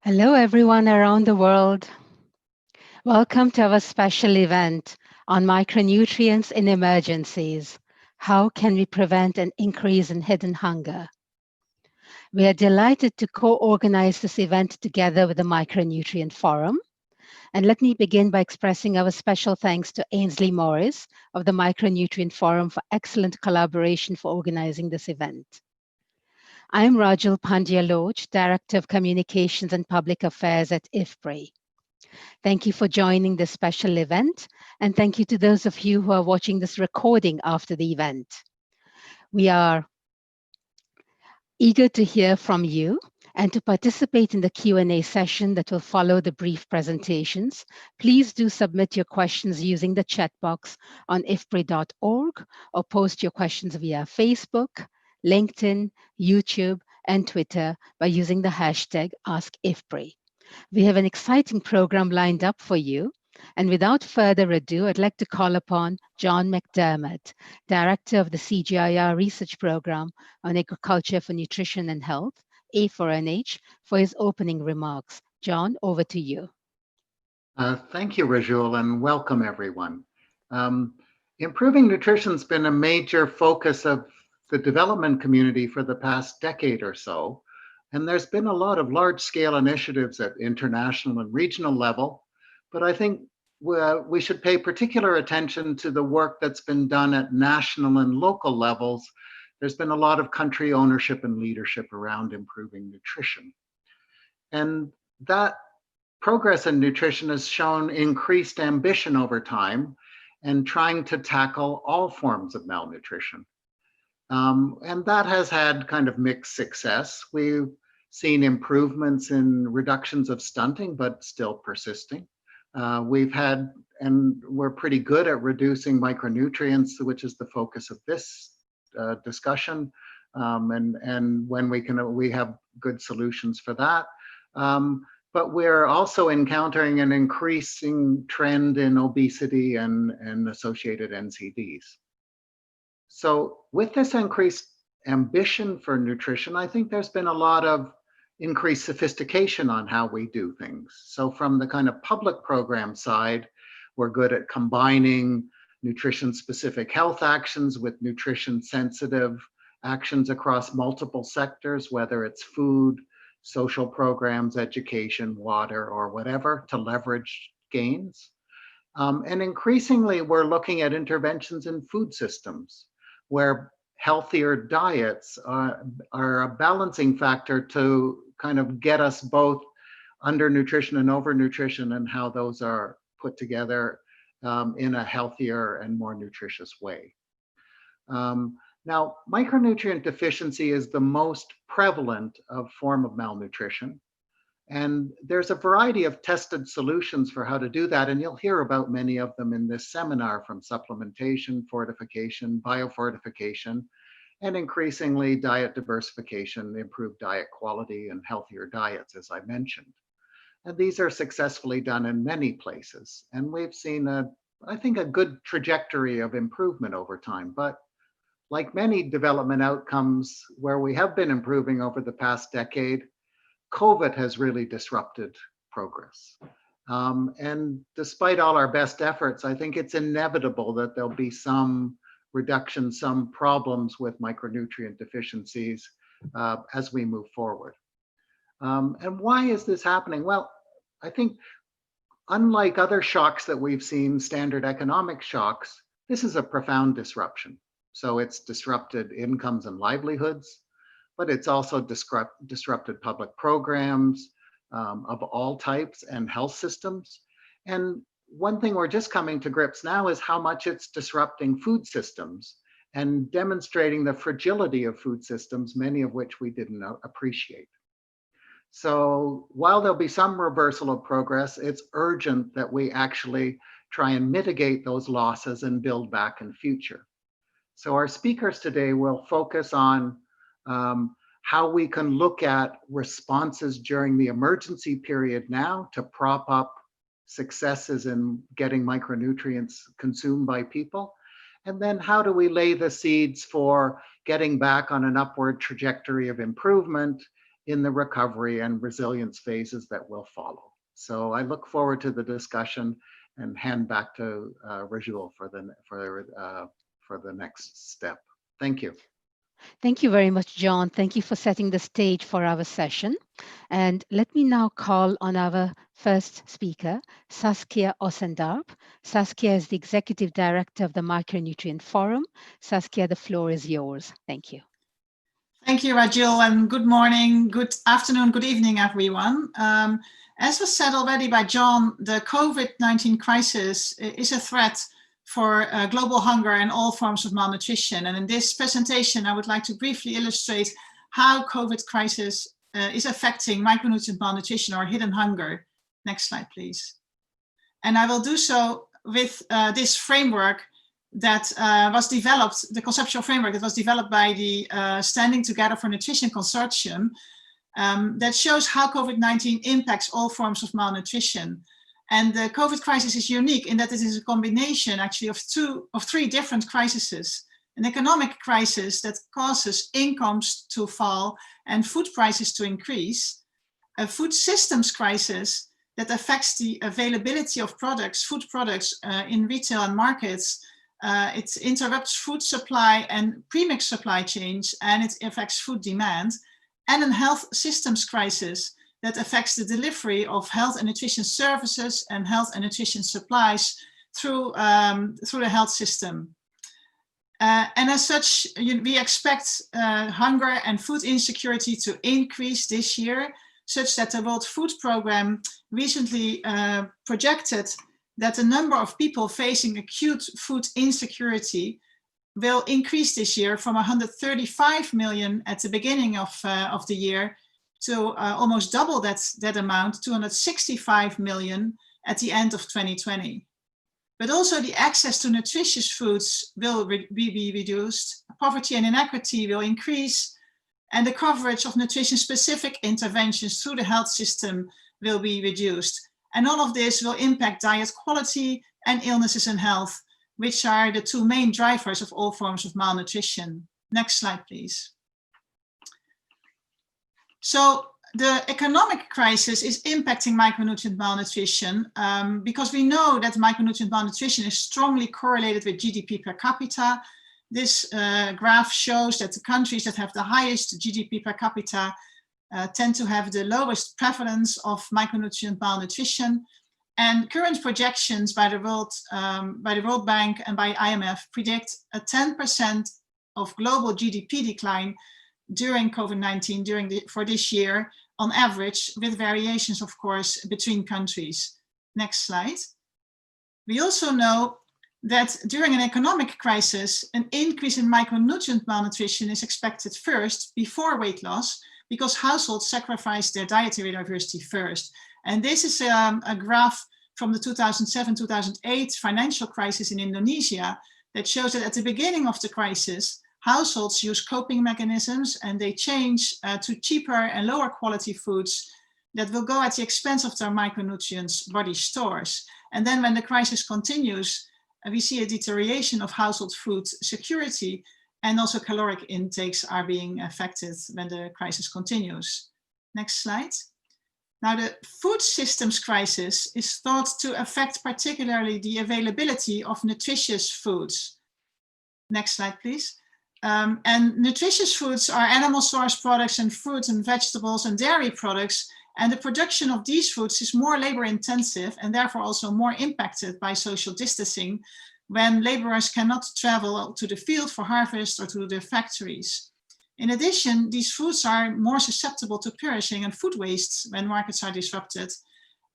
Hello, everyone around the world. Welcome to our special event on micronutrients in emergencies. How can we prevent an increase in hidden hunger? We are delighted to co-organize this event together with the Micronutrient Forum. And let me begin by expressing our special thanks to Ainsley Morris of the Micronutrient Forum for excellent collaboration for organizing this event. I'm Rajul Pandya-Loch, Director of Communications and Public Affairs at IFPRI. Thank you for joining this special event, and thank you to those of you who are watching this recording after the event. We are eager to hear from you and to participate in the Q&A session that will follow the brief presentations. Please do submit your questions using the chat box on ifpri.org or post your questions via Facebook, LinkedIn, YouTube, and Twitter by using the hashtag AskIFPRI. We have an exciting program lined up for you. And without further ado, I'd like to call upon John McDermott, Director of the CGIAR Research Program on Agriculture for Nutrition and Health, A4NH, for his opening remarks. John, over to you. Thank you, Rajul, and welcome everyone. Improving nutrition has been a major focus of the development community for the past decade or so. And there's been a lot of large-scale initiatives at international and regional level, but I think we should pay particular attention to the work that's been done at national and local levels. There's been a lot of country ownership and leadership around improving nutrition. And that progress in nutrition has shown increased ambition over time and trying to tackle all forms of malnutrition. And that has had kind of mixed success. We've seen improvements in reductions of stunting, but still persisting. We've had, and we're pretty good at reducing micronutrients, which is the focus of this discussion. And when we have good solutions for that. But we're also encountering an increasing trend in obesity and associated NCDs. So with this increased ambition for nutrition, I think there's been a lot of increased sophistication on how we do things. So from the kind of public program side, we're good at combining nutrition-specific health actions with nutrition-sensitive actions across multiple sectors, whether it's food, social programs, education, water, or whatever, to leverage gains. And increasingly, we're looking at interventions in food systems, where healthier diets are a balancing factor to kind of get us both undernutrition and overnutrition, and how those are put together in a healthier and more nutritious way. Now, micronutrient deficiency is the most prevalent form of malnutrition. And there's a variety of tested solutions for how to do that. And you'll hear about many of them in this seminar, from supplementation, fortification, biofortification, and increasingly diet diversification, improved diet quality, and healthier diets, as I mentioned. And these are successfully done in many places. And we've seen, I think, a good trajectory of improvement over time. But like many development outcomes where we have been improving over the past decade, COVID has really disrupted progress. And despite all our best efforts, I think it's inevitable that there'll be some reduction, some problems with micronutrient deficiencies as we move forward. And why is this happening? Well, I think unlike other shocks that we've seen, standard economic shocks, this is a profound disruption. So it's disrupted incomes and livelihoods, but it's also disrupted public programs of all types and health systems. And one thing we're just coming to grips now is how much it's disrupting food systems and demonstrating the fragility of food systems, many of which we didn't appreciate. So while there'll be some reversal of progress, it's urgent that we actually try and mitigate those losses and build back in future. So our speakers today will focus on how we can look at responses during the emergency period now to prop up successes in getting micronutrients consumed by people. And then how do we lay the seeds for getting back on an upward trajectory of improvement in the recovery and resilience phases that will follow. So I look forward to the discussion and hand back to Rajul for the next step. Thank you. Thank you very much, John. Thank you for setting the stage for our session. And let me now call on our first speaker, Saskia Ossendarp. Saskia is the Executive Director of the Micronutrient Forum. Saskia, the floor is yours. Thank you. Thank you, Rajul, and good morning, good afternoon, good evening, everyone. As was said already by John, the COVID-19 crisis is a threat for global hunger and all forms of malnutrition. And in this presentation, I would like to briefly illustrate how COVID crisis is affecting micronutrient malnutrition or hidden hunger. Next slide, please. And I will do so with this framework that was developed, the conceptual framework that was developed by the Standing Together for Nutrition Consortium, that shows how COVID-19 impacts all forms of malnutrition. And the COVID crisis is unique in that it is a combination actually of three different crises. An economic crisis that causes incomes to fall and food prices to increase. A food systems crisis that affects the availability of products, food products in retail and markets. It interrupts food supply and premix supply chains, and it affects food demand. And a health systems crisis that affects the delivery of health and nutrition services and health and nutrition supplies through the health system. And as such, we expect hunger and food insecurity to increase this year, such that the World Food Programme recently projected that the number of people facing acute food insecurity will increase this year from 135 million at the beginning of the year to almost double that amount, 265 million at the end of 2020. But also the access to nutritious foods will be reduced, poverty and inequity will increase, and the coverage of nutrition-specific interventions through the health system will be reduced. And all of this will impact diet quality and illnesses and health, which are the two main drivers of all forms of malnutrition. Next slide, please. So the economic crisis is impacting micronutrient malnutrition because we know that micronutrient malnutrition is strongly correlated with GDP per capita. This graph shows that the countries that have the highest GDP per capita tend to have the lowest prevalence of micronutrient malnutrition. And current projections by the World Bank and by IMF predict a 10% of global GDP decline during COVID-19 for this year on average, with variations, of course, between countries. Next slide. We also know that during an economic crisis, an increase in micronutrient malnutrition is expected first before weight loss, because households sacrifice their dietary diversity first. And this is a graph from the 2007-2008 financial crisis in Indonesia that shows that at the beginning of the crisis, households use coping mechanisms and they change to cheaper and lower quality foods that will go at the expense of their micronutrients body stores. And then when the crisis continues, we see a deterioration of household food security, and also caloric intakes are being affected when the crisis continues. Next slide. Now, the food systems crisis is thought to affect particularly the availability of nutritious foods. Next slide, please. And nutritious foods are animal source products and fruits and vegetables and dairy products. And the production of these foods is more labor intensive and therefore also more impacted by social distancing when laborers cannot travel to the field for harvest or to the factories. In addition, these foods are more susceptible to perishing and food wastes when markets are disrupted.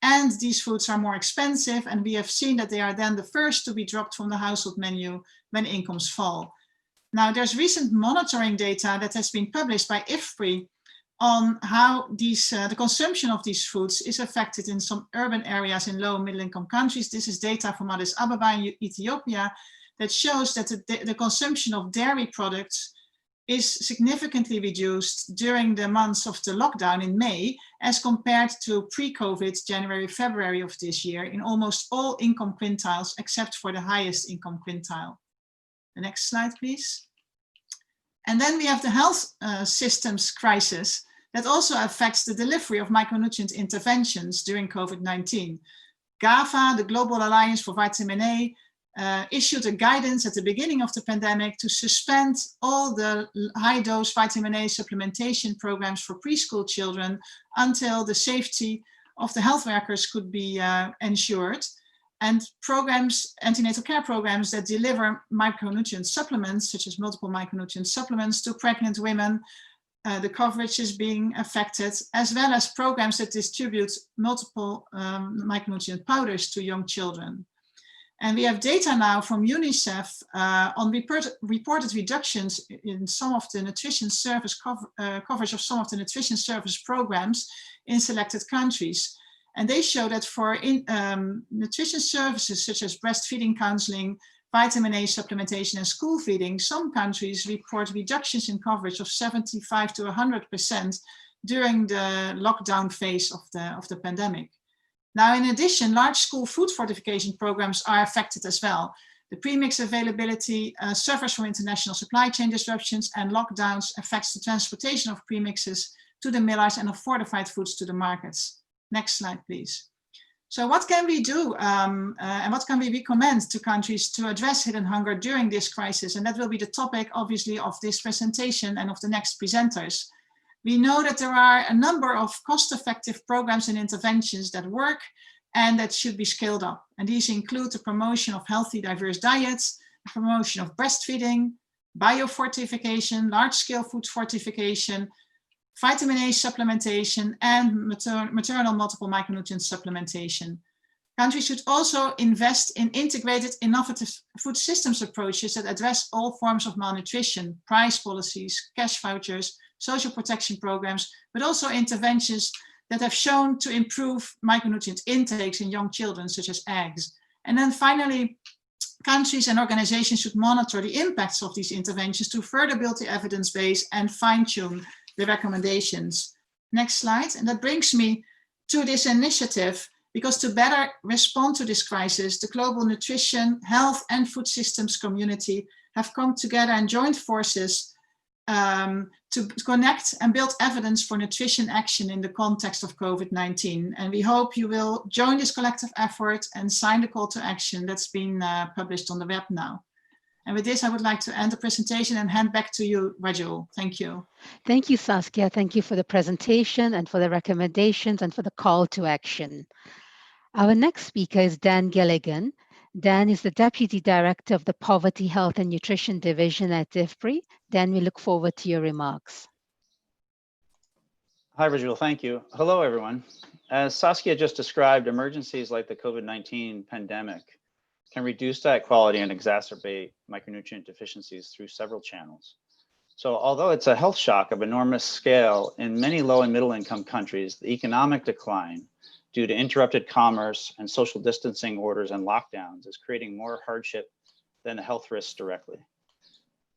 And these foods are more expensive, and we have seen that they are then the first to be dropped from the household menu when incomes fall. Now, there's recent monitoring data that has been published by IFPRI on how the consumption of these foods is affected in some urban areas in low and middle income countries. This is data from Addis Ababa in Ethiopia that shows that the consumption of dairy products is significantly reduced during the months of the lockdown in May as compared to pre-COVID January, February of this year in almost all income quintiles except for the highest income quintile. The next slide, please. And then we have the health systems crisis that also affects the delivery of micronutrient interventions during COVID-19. GAVA, the Global Alliance for Vitamin A, issued a guidance at the beginning of the pandemic to suspend all the high-dose vitamin A supplementation programs for preschool children until the safety of the health workers could be ensured. And programs, antenatal care programs that deliver micronutrient supplements, such as multiple micronutrient supplements to pregnant women, the coverage is being affected, as well as programs that distribute multiple micronutrient powders to young children. And we have data now from UNICEF on reported reductions in some of the nutrition service coverage of some of the nutrition service programs in selected countries. And they show that for nutrition services such as breastfeeding counseling, vitamin A supplementation and school feeding, some countries report reductions in coverage of 75 to 100% during the lockdown phase of the pandemic. Now, in addition, large school food fortification programs are affected as well. The premix availability suffers from international supply chain disruptions, and lockdowns affects the transportation of premixes to the millers and of fortified foods to the markets. Next slide, please. So what can we do and what can we recommend to countries to address hidden hunger during this crisis? And that will be the topic, obviously, of this presentation and of the next presenters. We know that there are a number of cost-effective programs and interventions that work and that should be scaled up. And these include the promotion of healthy, diverse diets, the promotion of breastfeeding, biofortification, large-scale food fortification, vitamin A supplementation, and maternal multiple micronutrient supplementation. Countries should also invest in integrated, innovative food systems approaches that address all forms of malnutrition, price policies, cash vouchers, social protection programs, but also interventions that have shown to improve micronutrient intakes in young children, such as eggs. And then finally, countries and organizations should monitor the impacts of these interventions to further build the evidence base and fine-tune the recommendations. Next slide. And that brings me to this initiative, because to better respond to this crisis, the global nutrition, health, and food systems community have come together and joined forces to connect and build evidence for nutrition action in the context of COVID-19. And we hope you will join this collective effort and sign the call to action that's been published on the web now. And with this, I would like to end the presentation and hand back to you, Rajul. Thank you. Thank you, Saskia. Thank you for the presentation and for the recommendations and for the call to action. Our next speaker is Dan Gilligan. Dan is the Deputy Director of the Poverty, Health and Nutrition Division at IFPRI. Dan, we look forward to your remarks. Hi, Rajul. Thank you. Hello, everyone. As Saskia just described, emergencies like the COVID-19 pandemic can reduce diet quality and exacerbate micronutrient deficiencies through several channels. So although it's a health shock of enormous scale, in many low and middle income countries, the economic decline due to interrupted commerce and social distancing orders and lockdowns is creating more hardship than the health risks directly.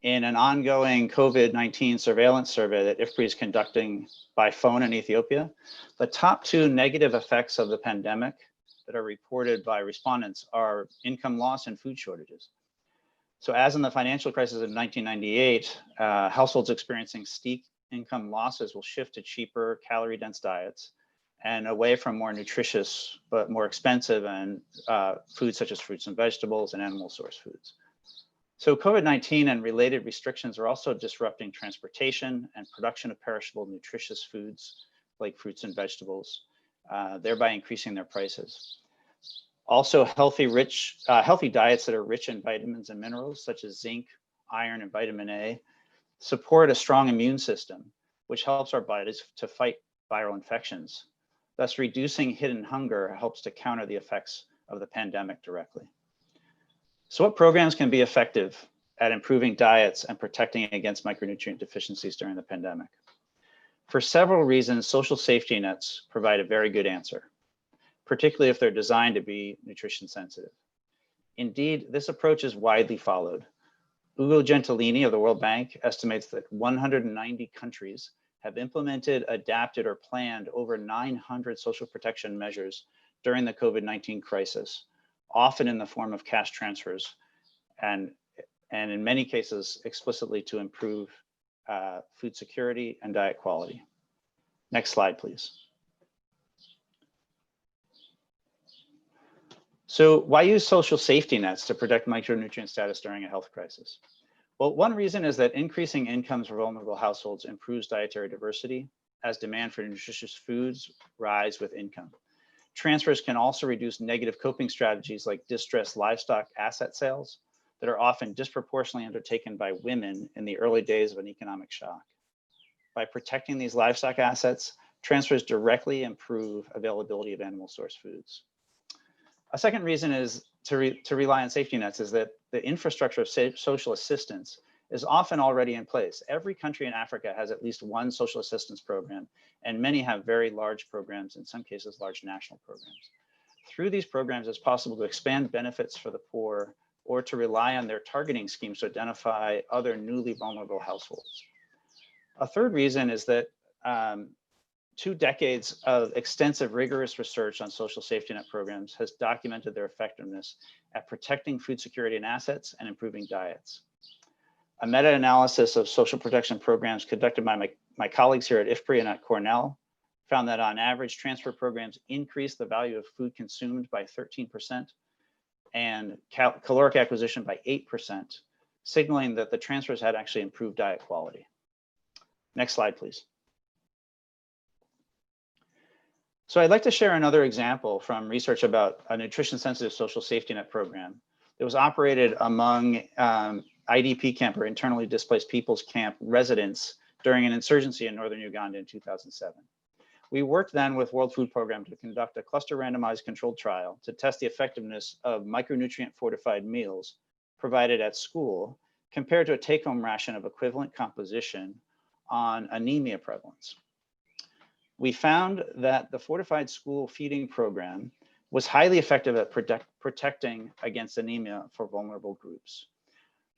In an ongoing COVID-19 surveillance survey that IFPRI is conducting by phone in Ethiopia, the top two negative effects of the pandemic that are reported by respondents are income loss and food shortages. So as in the financial crisis of 1998, households experiencing steep income losses will shift to cheaper calorie-dense diets and away from more nutritious but more expensive and foods such as fruits and vegetables and animal source foods. So COVID-19 and related restrictions are also disrupting transportation and production of perishable nutritious foods like fruits and vegetables, thereby increasing their prices. Also, healthy diets that are rich in vitamins and minerals such as zinc, iron, and vitamin A support a strong immune system, which helps our bodies to fight viral infections. Thus, reducing hidden hunger helps to counter the effects of the pandemic directly. So what programs can be effective at improving diets and protecting against micronutrient deficiencies during the pandemic? For several reasons, social safety nets provide a very good answer, particularly if they're designed to be nutrition sensitive. Indeed, this approach is widely followed. Ugo Gentilini of the World Bank estimates that 190 countries have implemented, adapted, or planned over 900 social protection measures during the COVID-19 crisis, often in the form of cash transfers, and in many cases explicitly to improve food security and diet quality. Next slide, please. So why use social safety nets to protect micronutrient status during a health crisis? Well, one reason is that increasing incomes for vulnerable households improves dietary diversity as demand for nutritious foods rise with income. Transfers can also reduce negative coping strategies like distressed livestock asset sales that are often disproportionately undertaken by women in the early days of an economic shock. By protecting these livestock assets, transfers directly improve availability of animal source foods. A second reason is to rely on safety nets is that the infrastructure of social assistance is often already in place. Every country in Africa has at least one social assistance program, and many have very large programs, in some cases large national programs. Through these programs, it's possible to expand benefits for the poor or to rely on their targeting schemes to identify other newly vulnerable households. A third reason is that 2 decades of extensive rigorous research on social safety net programs has documented their effectiveness at protecting food security and assets and improving diets. A meta-analysis of social protection programs conducted by my colleagues here at IFPRI and at Cornell found that on average, transfer programs increased the value of food consumed by 13% and caloric acquisition by 8%, signaling that the transfers had actually improved diet quality. Next slide, please. So I'd like to share another example from research about a nutrition-sensitive social safety net program that was operated among IDP camp, or internally displaced peoples camp residents during an insurgency in northern Uganda in 2007. We worked then with World Food Program to conduct a cluster randomized controlled trial to test the effectiveness of micronutrient fortified meals provided at school compared to a take-home ration of equivalent composition on anemia prevalence. We found that the fortified school feeding program was highly effective at protecting against anemia for vulnerable groups.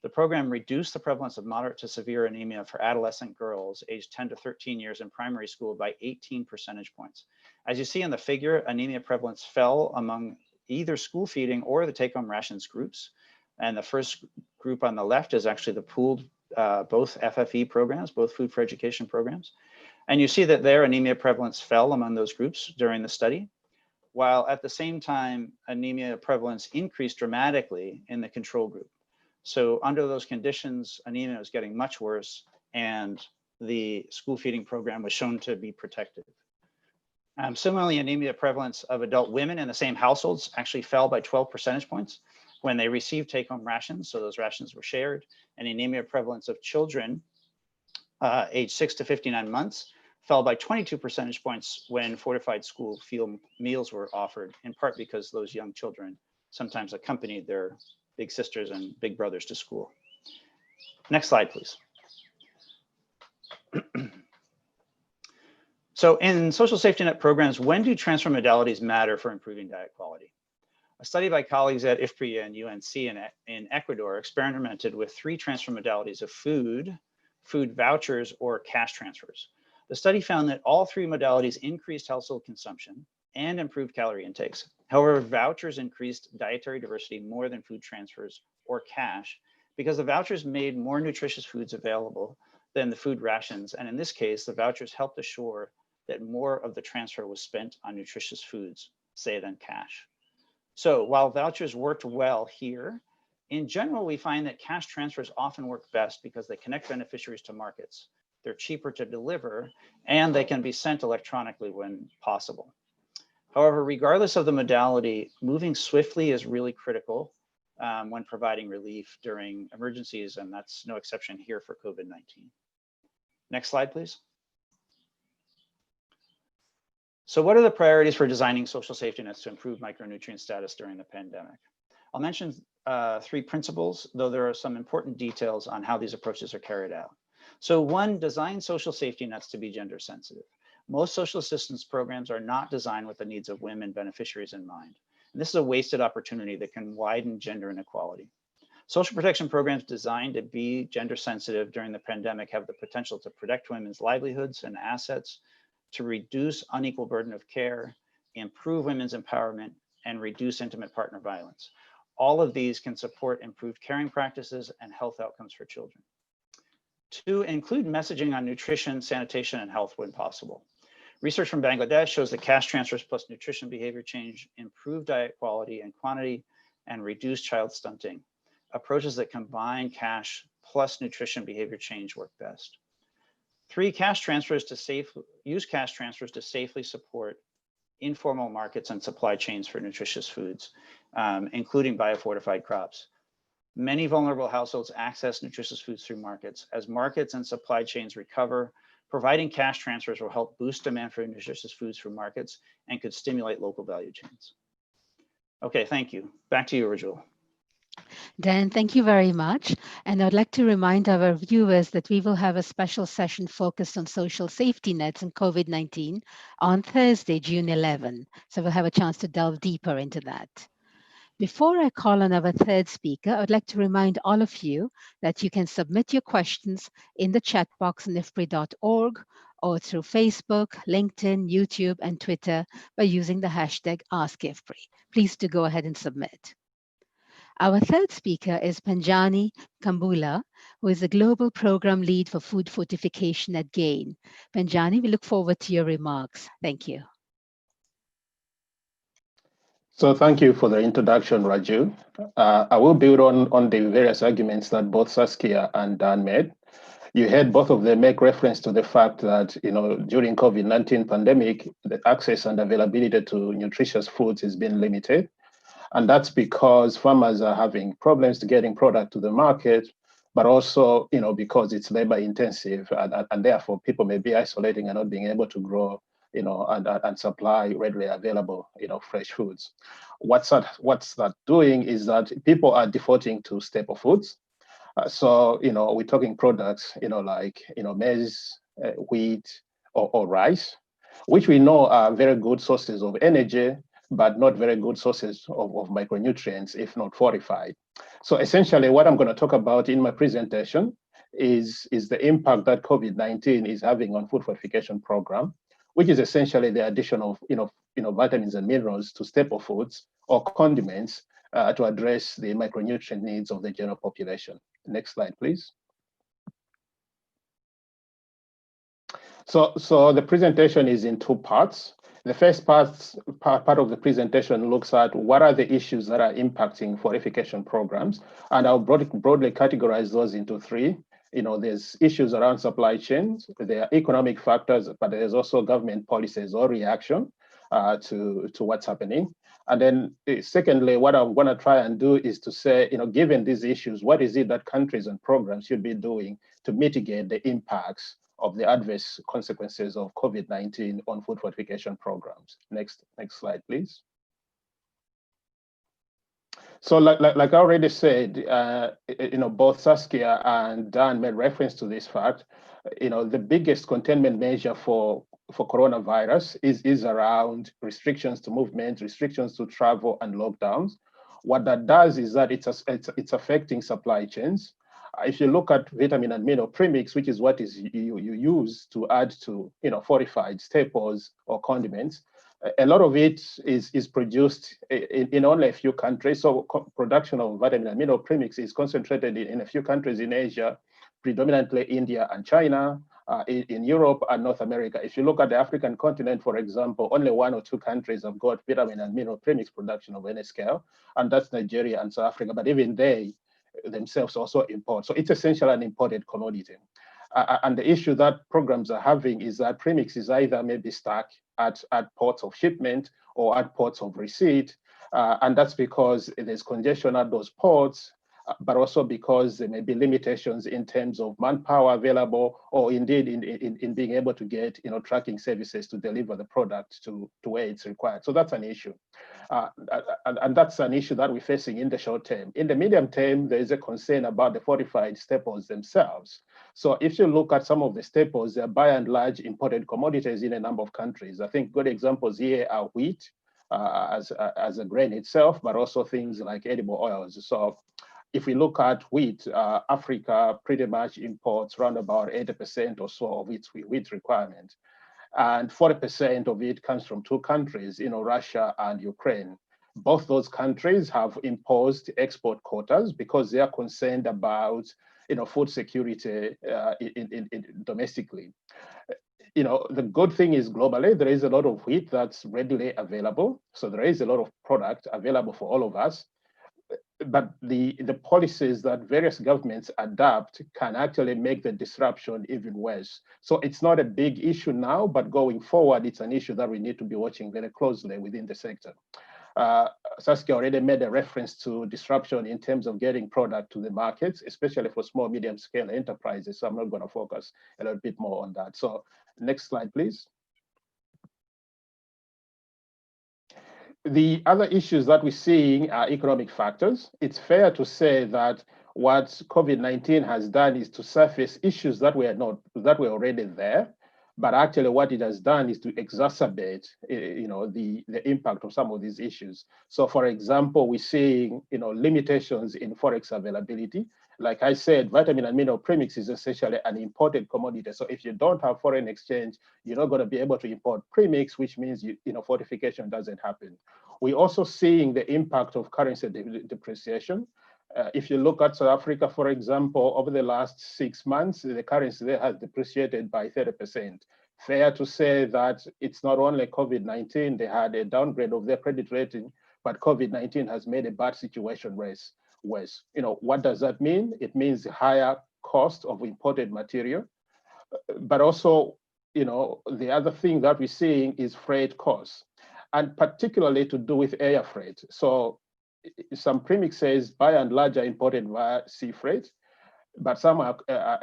The program reduced the prevalence of moderate to severe anemia for adolescent girls aged 10 to 13 years in primary school by 18 percentage points. As you see in the figure, anemia prevalence fell among either school feeding or the take-home rations groups. And the first group on the left is actually the pooled both FFE programs, both food for education programs. And you see that their anemia prevalence fell among those groups during the study, while at the same time, anemia prevalence increased dramatically in the control group. So under those conditions, anemia was getting much worse, and the school feeding program was shown to be protective. Similarly, anemia prevalence of adult women in the same households actually fell by 12 percentage points when they received take-home rations, so those rations were shared, and anemia prevalence of children aged 6 to 59 months fell by 22 percentage points when fortified school meals were offered, in part because those young children sometimes accompanied their big sisters and big brothers to school. Next slide, please. So in social safety net programs, when do transfer modalities matter for improving diet quality? A study by colleagues at IFPRI and UNC in Ecuador experimented with 3 transfer modalities of food vouchers, or cash transfers. The study found that all 3 modalities increased household consumption and improved calorie intakes. However, vouchers increased dietary diversity more than food transfers or cash because the vouchers made more nutritious foods available than the food rations. And in this case, the vouchers helped assure that more of the transfer was spent on nutritious foods, say, than cash. So while vouchers worked well here, in general, we find that cash transfers often work best because they connect beneficiaries to markets. They're cheaper to deliver, and they can be sent electronically when possible. However, regardless of the modality, moving swiftly is really critical when providing relief during emergencies, and that's no exception here for COVID-19. Next slide, please. So what are the priorities for designing social safety nets to improve micronutrient status during the pandemic? I'll mention 3 principles, though there are some important details on how these approaches are carried out. So 1, design social safety nets to be gender sensitive. Most social assistance programs are not designed with the needs of women beneficiaries in mind. And this is a wasted opportunity that can widen gender inequality. Social protection programs designed to be gender sensitive during the pandemic have the potential to protect women's livelihoods and assets, to reduce unequal burden of care, improve women's empowerment, and reduce intimate partner violence. All of these can support improved caring practices and health outcomes for children. 2, include messaging on nutrition, sanitation, and health when possible. Research from Bangladesh shows that cash transfers plus nutrition behavior change improve diet quality and quantity and reduce child stunting. Approaches that combine cash plus nutrition behavior change work best. Use cash transfers to safely support informal markets and supply chains for nutritious foods, including biofortified crops. Many vulnerable households access nutritious foods through markets. As markets and supply chains recover, providing cash transfers will help boost demand for nutritious foods from markets and could stimulate local value chains. Okay, thank you. Back to you, Rajul. Dan, thank you very much. And I'd like to remind our viewers that we will have a special session focused on social safety nets and COVID-19 on Thursday, June 11. So we'll have a chance to delve deeper into that. Before I call on our third speaker, I'd like to remind all of you that you can submit your questions in the chat box on ifpri.org or through Facebook, LinkedIn, YouTube, and Twitter by using the hashtag AskIFPRI. Please do go ahead and submit. Our third speaker is Panjani Kambula, who is a Global Program Lead for Food Fortification at GAIN. Panjani, we look forward to your remarks. Thank you. So thank you for the introduction, Raju. I will build on the various arguments that both Saskia and Dan made. You heard both of them make reference to the fact that, during COVID-19 pandemic, the access and availability to nutritious foods has been limited. And that's because farmers are having problems getting product to the market, but also, because it's labor intensive and therefore people may be isolating and not being able to grow, and supply readily available, fresh foods. What's that doing is that people are defaulting to staple foods. So, we're talking products, like, maize, wheat, or rice, which we know are very good sources of energy, but not very good sources of micronutrients, if not fortified. So essentially what I'm going to talk about in my presentation is the impact that COVID-19 is having on food fortification program, which is essentially the addition of vitamins and minerals to staple foods or condiments to address the micronutrient needs of the general population. Next slide, please. So the presentation is in two parts. The first part of the presentation looks at what are the issues that are impacting fortification programs, and I'll broadly categorize those into three. There's issues around supply chains, there are economic factors, but there's also government policies or reaction to what's happening. And then secondly, what I'm going to try and do is to say, given these issues, what is it that countries and programs should be doing to mitigate the impacts of the adverse consequences of COVID-19 on food fortification programs. Next slide, please. So like I already said, both Saskia and Dan made reference to this fact. The biggest containment measure for coronavirus is around restrictions to movement, restrictions to travel, and lockdowns. What that does is that it's affecting supply chains. If you look at vitamin and mineral premix, which is what you use to add to fortified staples or condiments, a lot of it is produced in only a few countries. So production of vitamin and mineral premix is concentrated in a few countries in Asia, predominantly India and China, in Europe and North America. If you look at the African continent, for example, only 1 or 2 countries have got vitamin and mineral premix production of any scale, and that's Nigeria and South Africa. But even they themselves also import. So it's essentially an imported commodity. And the issue that programs are having is that premix is either maybe stuck at ports of shipment or at ports of receipt. And that's because there's congestion at those ports, but also because there may be limitations in terms of manpower available, or indeed in being able to get tracking services to deliver the product to where it's required. So that's an issue. And that's an issue that we're facing in the short term. In the medium term, there is a concern about the fortified staples themselves. So if you look at some of the staples, they're by and large imported commodities in a number of countries. I think good examples here are wheat as a grain itself, but also things like edible oils. So if we look at wheat, Africa pretty much imports around about 80% or so of its wheat requirement. And 40% of it comes from 2 countries, Russia and Ukraine. Both those countries have imposed export quotas because they are concerned about food security domestically. the good thing is globally, there is a lot of wheat that's readily available. So there is a lot of product available for all of us. But the policies that various governments adopt can actually make the disruption even worse. So it's not a big issue now, but going forward, it's an issue that we need to be watching very closely within the sector. Saskia already made a reference to disruption in terms of getting product to the markets, especially for small, medium scale enterprises. So I'm not going to focus a little bit more on that. So next slide, please. The other issues that we're seeing are economic factors. It's fair to say that what COVID-19 has done is to surface issues that were already there, but actually what it has done is to exacerbate, the impact of some of these issues. So, for example, we're seeing, limitations in forex availability. Like I said, vitamin and mineral premix is essentially an imported commodity. So if you don't have foreign exchange, you're not going to be able to import premix, which means fortification doesn't happen. We're also seeing the impact of currency depreciation. If you look at South Africa, for example, over the last 6 months, the currency there has depreciated by 30%. Fair to say that it's not only COVID-19, they had a downgrade of their credit rating, but COVID-19 has made a bad situation worse. What does that mean? It means higher cost of imported material, but also, the other thing that we're seeing is freight costs, and particularly to do with air freight. So some premixes by and large are imported via sea freight, but some are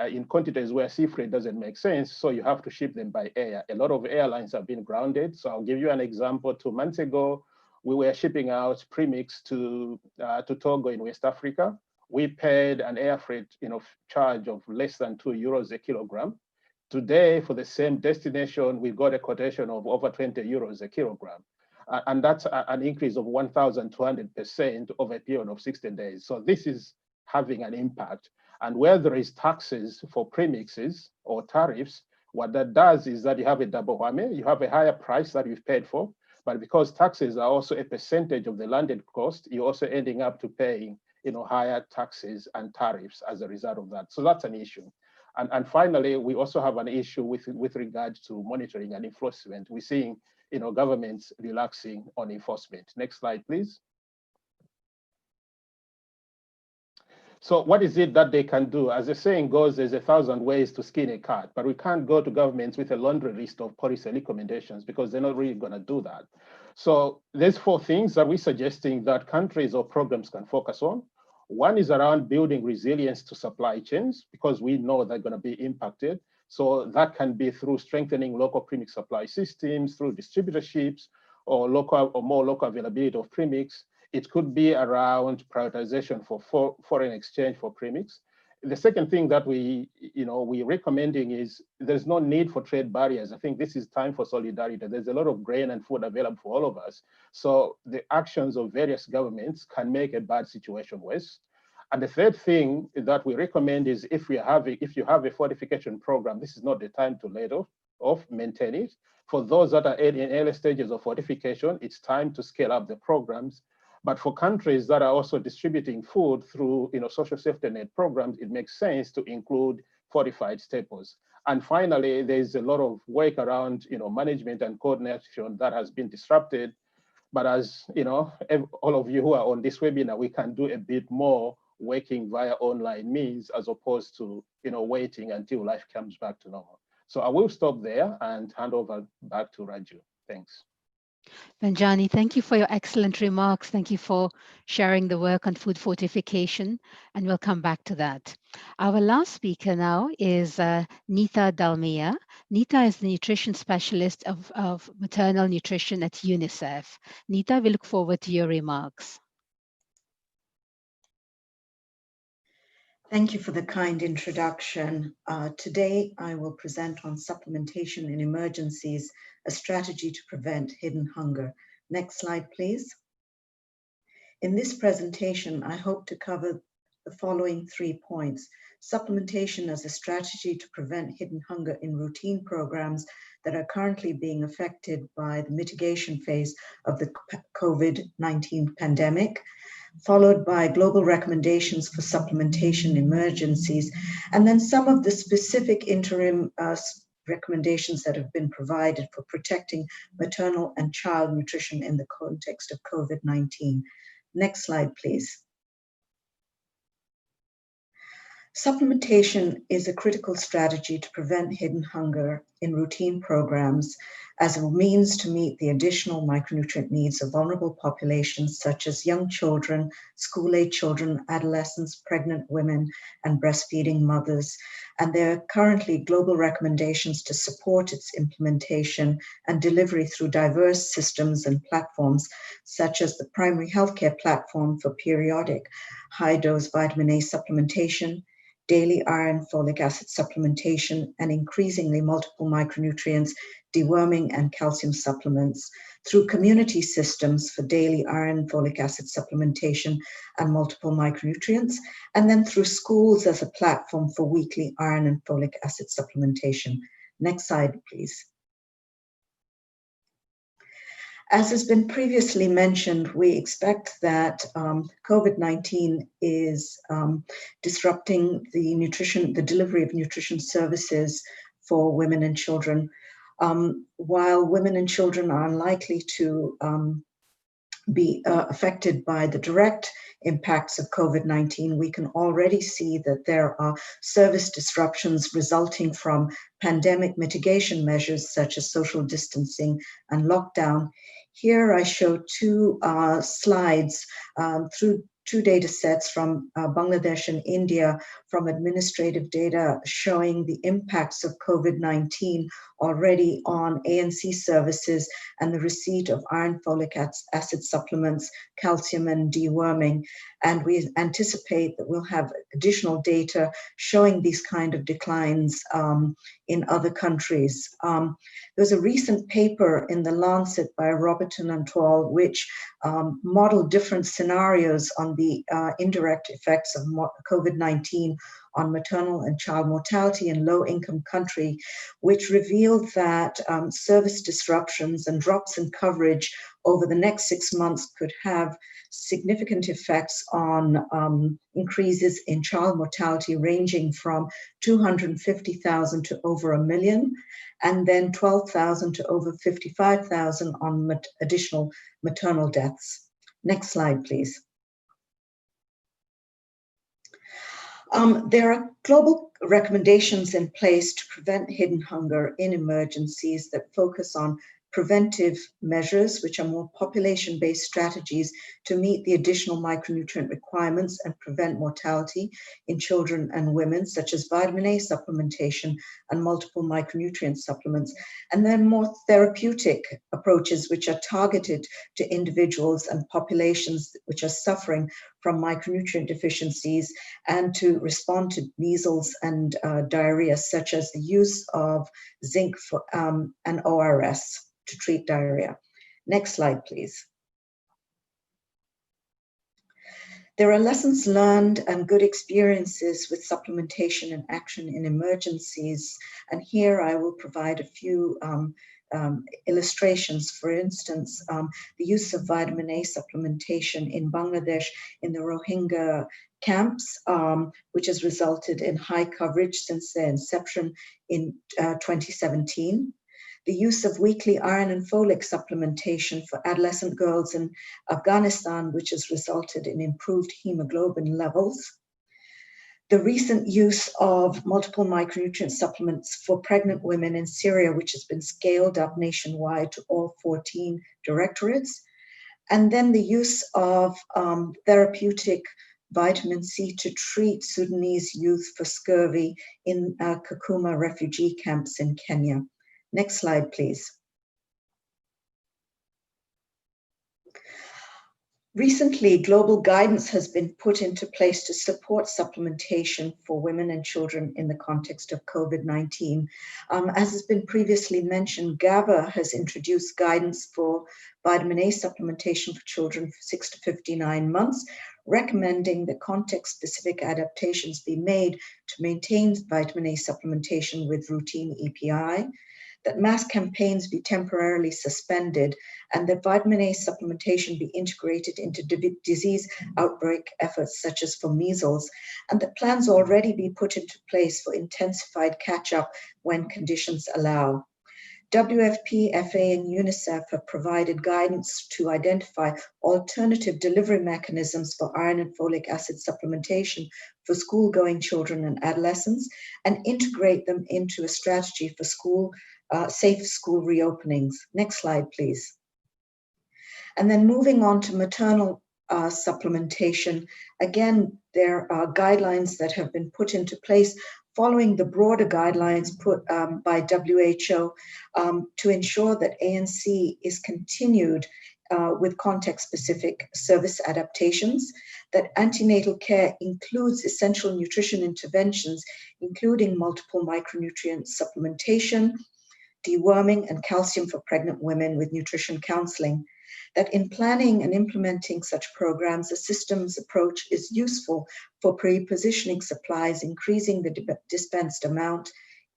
in quantities where sea freight doesn't make sense, so you have to ship them by air. A lot of airlines have been grounded. So I'll give you an example. 2 months ago, we were shipping out premix to Togo in West Africa. We paid an air freight charge of less than €2 a kilogram. Today, for the same destination, we got a quotation of over €20 a kilogram. And that's an increase of 1,200% over a period of 60 days. So this is having an impact. And where there is taxes for premixes or tariffs, what that does is that you have a double whammy. You have a higher price that you've paid for, but because taxes are also a percentage of the landed cost, you're also ending up to paying higher taxes and tariffs as a result of that. So that's an issue. And finally, we also have an issue with regard to monitoring and enforcement. We're seeing governments relaxing on enforcement. Next slide, please. So what is it that they can do? As the saying goes, there's 1,000 ways to skin a cat, but we can't go to governments with a laundry list of policy recommendations because they're not really going to do that. So there's 4 things that we're suggesting that countries or programs can focus on. One is around building resilience to supply chains because we know they're going to be impacted. So that can be through strengthening local premix supply systems, through distributorships, or more local availability of premix. It could be around prioritization for foreign exchange for premix. The second thing that we're recommending is there's no need for trade barriers. I think this is time for solidarity. There's a lot of grain and food available for all of us. So the actions of various governments can make a bad situation worse. And the third thing that we recommend is if you have a fortification program, this is not the time to let off, maintain it. For those that are in early stages of fortification, it's time to scale up the programs. But for countries that are also distributing food through social safety net programs, it makes sense to include fortified staples. And finally, there's a lot of work around management and coordination that has been disrupted. But as all of you who are on this webinar, we can do a bit more working via online means as opposed to waiting until life comes back to normal. So I will stop there and hand over back to Raju. Thanks. Benjani, thank you for your excellent remarks. Thank you for sharing the work on food fortification, and we'll come back to that. Our last speaker now is Nita Dalmiya. Nita is the nutrition specialist of maternal nutrition at UNICEF. Nita, we look forward to your remarks. Thank you for the kind introduction. Today, I will present on supplementation in emergencies, a strategy to prevent hidden hunger. Next slide, please. In this presentation, I hope to cover the following 3 points. Supplementation as a strategy to prevent hidden hunger in routine programs that are currently being affected by the mitigation phase of the COVID-19 pandemic, followed by global recommendations for supplementation emergencies, and then some of the specific interim recommendations that have been provided for protecting maternal and child nutrition in the context of COVID-19. Next slide, please. Supplementation is a critical strategy to prevent hidden hunger in routine programs as a means to meet the additional micronutrient needs of vulnerable populations such as young children, school-age children, adolescents, pregnant women, and breastfeeding mothers. And there are currently global recommendations to support its implementation and delivery through diverse systems and platforms, such as the Primary Healthcare Platform for periodic high-dose vitamin A supplementation, daily iron folic acid supplementation, and increasingly multiple micronutrients, deworming, and calcium supplements through community systems for daily iron folic acid supplementation and multiple micronutrients, and then through schools as a platform for weekly iron and folic acid supplementation. Next slide, please. As has been previously mentioned, we expect that COVID-19 is disrupting the delivery of nutrition services for women and children. While women and children are unlikely to be affected by the direct impacts of COVID-19, we can already see that there are service disruptions resulting from pandemic mitigation measures such as social distancing and lockdown. Here I show two slides through two data sets from Bangladesh and India from administrative data showing the impacts of COVID-19 already on ANC services and the receipt of iron folic acid supplements, calcium, and deworming. And we anticipate that we'll have additional data showing these kind of declines in other countries. There's a recent paper in The Lancet by Robertson and al., which modeled different scenarios on the indirect effects of COVID-19 on maternal and child mortality in low-income country, which revealed that service disruptions and drops in coverage over the next 6 months could have significant effects on increases in child mortality ranging from 250,000 to over 1 million, and then 12,000 to over 55,000 on additional maternal deaths. Next slide, please. There are global recommendations in place to prevent hidden hunger in emergencies that focus on preventive measures, which are more population-based strategies to meet the additional micronutrient requirements and prevent mortality in children and women, such as vitamin A supplementation and multiple micronutrient supplements. And then more therapeutic approaches, which are targeted to individuals and populations which are suffering from micronutrient deficiencies and to respond to measles and diarrhea, such as the use of zinc and ORS to treat diarrhea. Next slide, please. There are lessons learned and good experiences with supplementation and action in emergencies. And here I will provide a few illustrations. For instance, the use of vitamin A supplementation in Bangladesh in the Rohingya camps, which has resulted in high coverage since their inception in 2017. The use of weekly iron and folic supplementation for adolescent girls in Afghanistan, which has resulted in improved hemoglobin levels. The recent use of multiple micronutrient supplements for pregnant women in Syria, which has been scaled up nationwide to all 14 directorates. And then the use of therapeutic vitamin C to treat Sudanese youth for scurvy in Kakuma refugee camps in Kenya. Next slide, please. Recently, global guidance has been put into place to support supplementation for women and children in the context of COVID-19. As has been previously mentioned, GAVA has introduced guidance for vitamin A supplementation for children for 6 to 59 months, recommending that context-specific adaptations be made to maintain vitamin A supplementation with routine EPI. that mass campaigns be temporarily suspended, and that vitamin A supplementation be integrated into disease outbreak efforts such as for measles, and that plans already be put into place for intensified catch-up when conditions allow. WFP, FA, and UNICEF have provided guidance to identify alternative delivery mechanisms for iron and folic acid supplementation for school-going children and adolescents, and integrate them into a strategy for safe school reopenings. Next slide, please. And then moving on to maternal supplementation, again, there are guidelines that have been put into place following the broader guidelines put by WHO to ensure that ANC is continued with context-specific service adaptations, that antenatal care includes essential nutrition interventions, including multiple micronutrient supplementation, deworming, and calcium for pregnant women with nutrition counseling. That in planning and implementing such programs, a systems approach is useful for pre-positioning supplies, increasing the dispensed amount,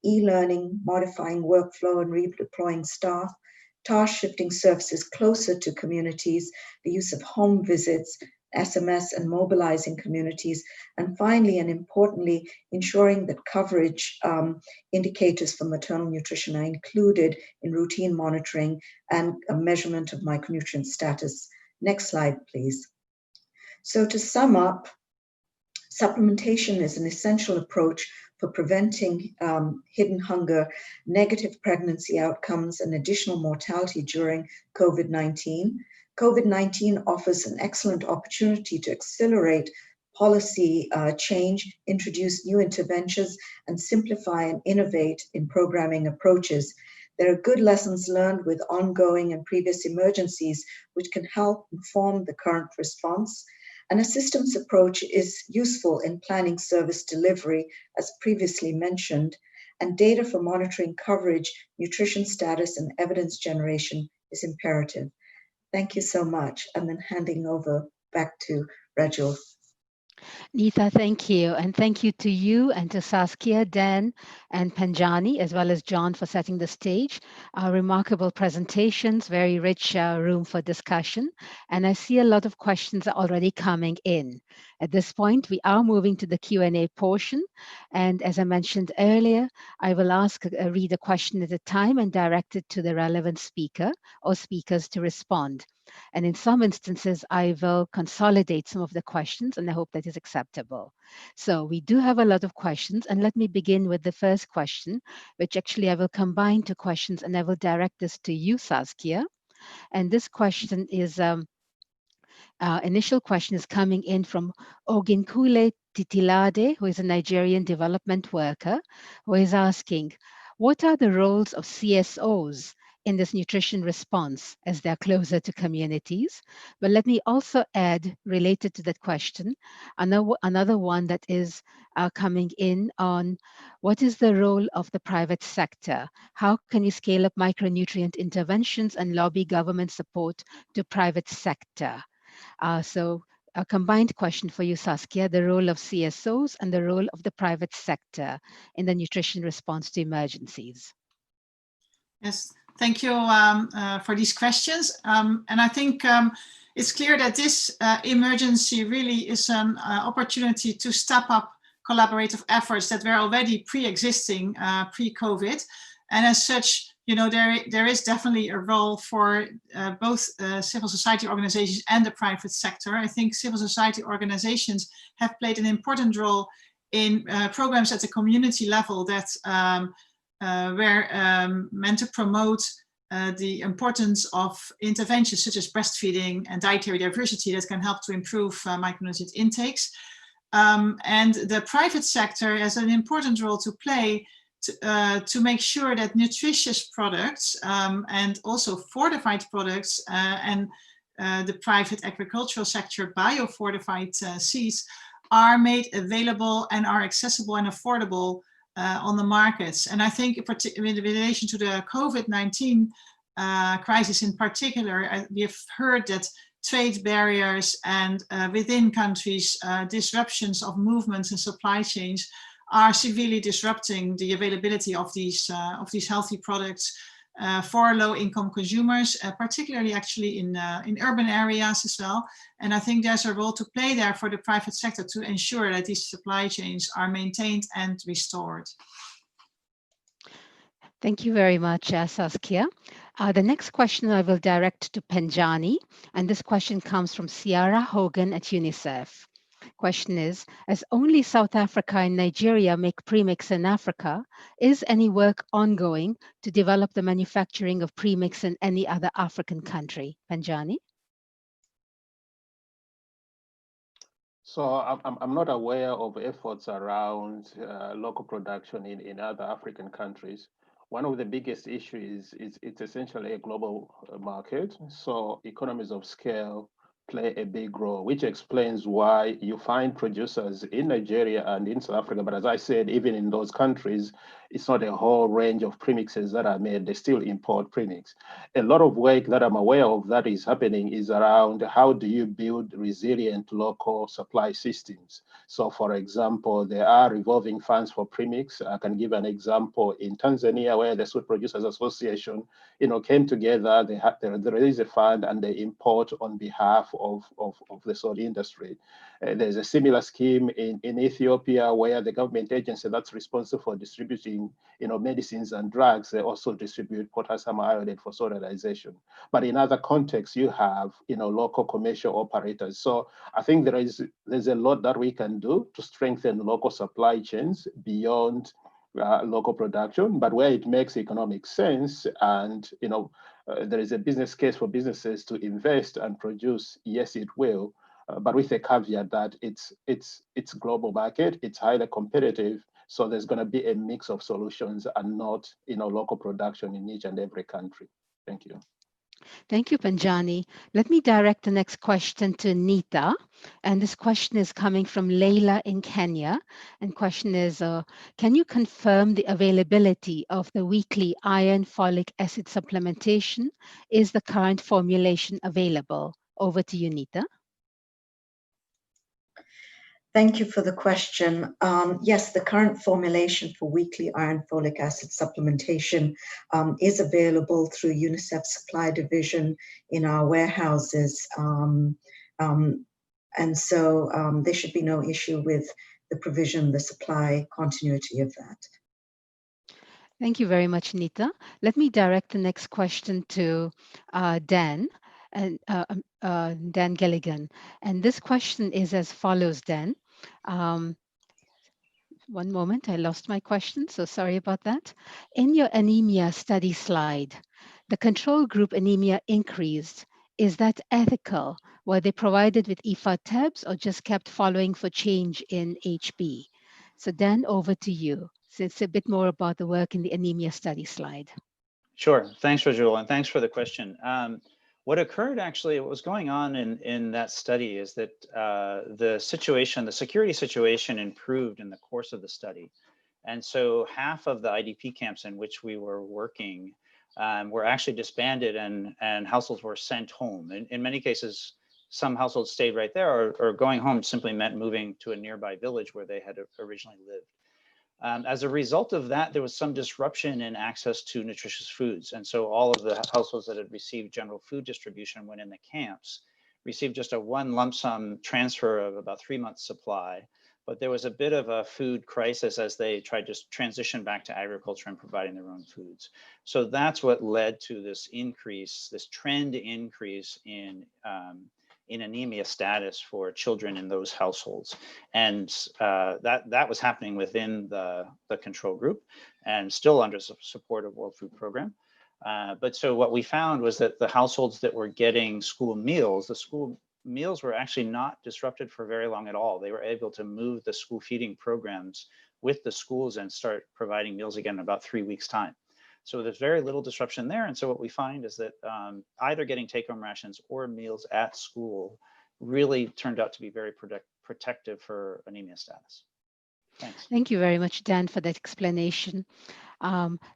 e-learning, modifying workflow and redeploying staff, task shifting services closer to communities, the use of home visits, SMS, and mobilizing communities, and finally and importantly, ensuring that coverage indicators for maternal nutrition are included in routine monitoring and a measurement of micronutrient status. Next slide, please. So to sum up, supplementation is an essential approach for preventing hidden hunger, negative pregnancy outcomes, and additional mortality during COVID-19. COVID-19 offers an excellent opportunity to accelerate policy change, introduce new interventions, and simplify and innovate in programming approaches. There are good lessons learned with ongoing and previous emergencies, which can help inform the current response. And a systems approach is useful in planning service delivery, as previously mentioned, and data for monitoring coverage, nutrition status, and evidence generation is imperative. Thank you so much. And then handing over back to Rajul. Nita, thank you. And thank you to you and to Saskia, Dan, and Panjani, as well as John for setting the stage. Remarkable presentations, very rich room for discussion. And I see a lot of questions are already coming in. At this point, we are moving to the Q&A portion. And as I mentioned earlier, I will read a question at a time and direct it to the relevant speaker or speakers to respond. And in some instances, I will consolidate some of the questions, and I hope that is acceptable. So we do have a lot of questions, and let me begin with the first question, which actually I will combine two questions, and I will direct this to you, Saskia. And this question is, initial question is coming in from Oginkule Titilade, who is a Nigerian development worker, who is asking, what are the roles of CSOs in this nutrition response as they're closer to communities? But let me also add, related to that question, another one that is coming in on what is the role of the private sector? How can we scale up micronutrient interventions and lobby government support to private sector? So a combined question for you, Saskia, the role of CSOs and the role of the private sector in the nutrition response to emergencies. Yes. Thank you for these questions. And I think it's clear that this emergency really is an opportunity to step up collaborative efforts that were already pre-existing pre-COVID. And as such, you know, there is definitely a role for both civil society organizations and the private sector. I think civil society organizations have played an important role in programs at the community level that were meant to promote the importance of interventions such as breastfeeding and dietary diversity that can help to improve micronutrient intakes. And the private sector has an important role to play to make sure that nutritious products and also fortified products and the private agricultural sector biofortified seeds are made available and are accessible and affordable on the markets. And I think in relation to the COVID-19 crisis in particular, we have heard that trade barriers and within countries, disruptions of movements and supply chains are severely disrupting the availability of these healthy products for low-income consumers, particularly actually in urban areas as well. And I think there's a role to play there for the private sector to ensure that these supply chains are maintained and restored. Thank you very much, Saskia. The next question I will direct to Panjani, and this question comes from Ciara Hogan at UNICEF. Question is, as only South Africa and Nigeria make premix in Africa, is any work ongoing to develop the manufacturing of premix in any other African country? Panjani? So I'm not aware of efforts around local production in other African countries. One of the biggest issues is it's essentially a global market. So economies of scale play a big role, which explains why you find producers in Nigeria and in South Africa. But as I said, even in those countries, it's not a whole range of premixes that are made. They still import premix. A lot of work that I'm aware of that is happening is around how do you build resilient local supply systems. So for example, there are revolving funds for premix. I can give an example in Tanzania where the Sweet Producers Association, came together. There is a fund and they import on behalf of the salt industry. There's a similar scheme in Ethiopia where the government agency that's responsible for distributing medicines and drugs, they also distribute potassium iodide for solarization. But in other contexts, you have local commercial operators. So I think there's a lot that we can do to strengthen local supply chains beyond local production, but where it makes economic sense and there is a business case for businesses to invest and produce, yes, it will, but with a caveat that it's global market, it's highly competitive, so there's going to be a mix of solutions and not local production in each and every country. Thank you. Thank you, Panjani. Let me direct the next question to Nita. And this question is coming from Leila in Kenya. And question is, can you confirm the availability of the weekly iron folic acid supplementation? Is the current formulation available? Over to you, Nita. Thank you for the question. Yes, the current formulation for weekly iron folic acid supplementation is available through UNICEF Supply Division in our warehouses. And so there should be no issue with the provision, the supply continuity of that. Thank you very much, Nita. Let me direct the next question to Dan. And Dan Gilligan. And this question is as follows, Dan. One moment, I lost my question, so sorry about that. In your anemia study slide, the control group anemia increased. Is that ethical? Were they provided with EFA tabs or just kept following for change in HB? So Dan, over to you. So it's a bit more about the work in the anemia study slide. Sure, thanks, Rajul, and thanks for the question. What occurred actually, what was going on in that study is that the security situation improved in the course of the study. And so half of the IDP camps in which we were working were actually disbanded and households were sent home. In many cases, some households stayed right there or going home simply meant moving to a nearby village where they had originally lived. As a result of that, there was some disruption in access to nutritious foods. And so all of the households that had received general food distribution when in the camps received just a one lump sum transfer of about 3 months supply. But there was a bit of a food crisis as they tried to transition back to agriculture and providing their own foods. So that's what led to this increase, this trend increase in anemia status for children in those households. And that was happening within the control group and still under support of World Food Program. But so what we found was that the households that were getting school meals, the school meals were actually not disrupted for very long at all. They were able to move the school feeding programs with the schools and start providing meals again in about 3 weeks' time. So there's very little disruption there. And so what we find is that either getting take-home rations or meals at school really turned out to be very protective for anemia status. Thanks. Thank you very much, Dan, for that explanation.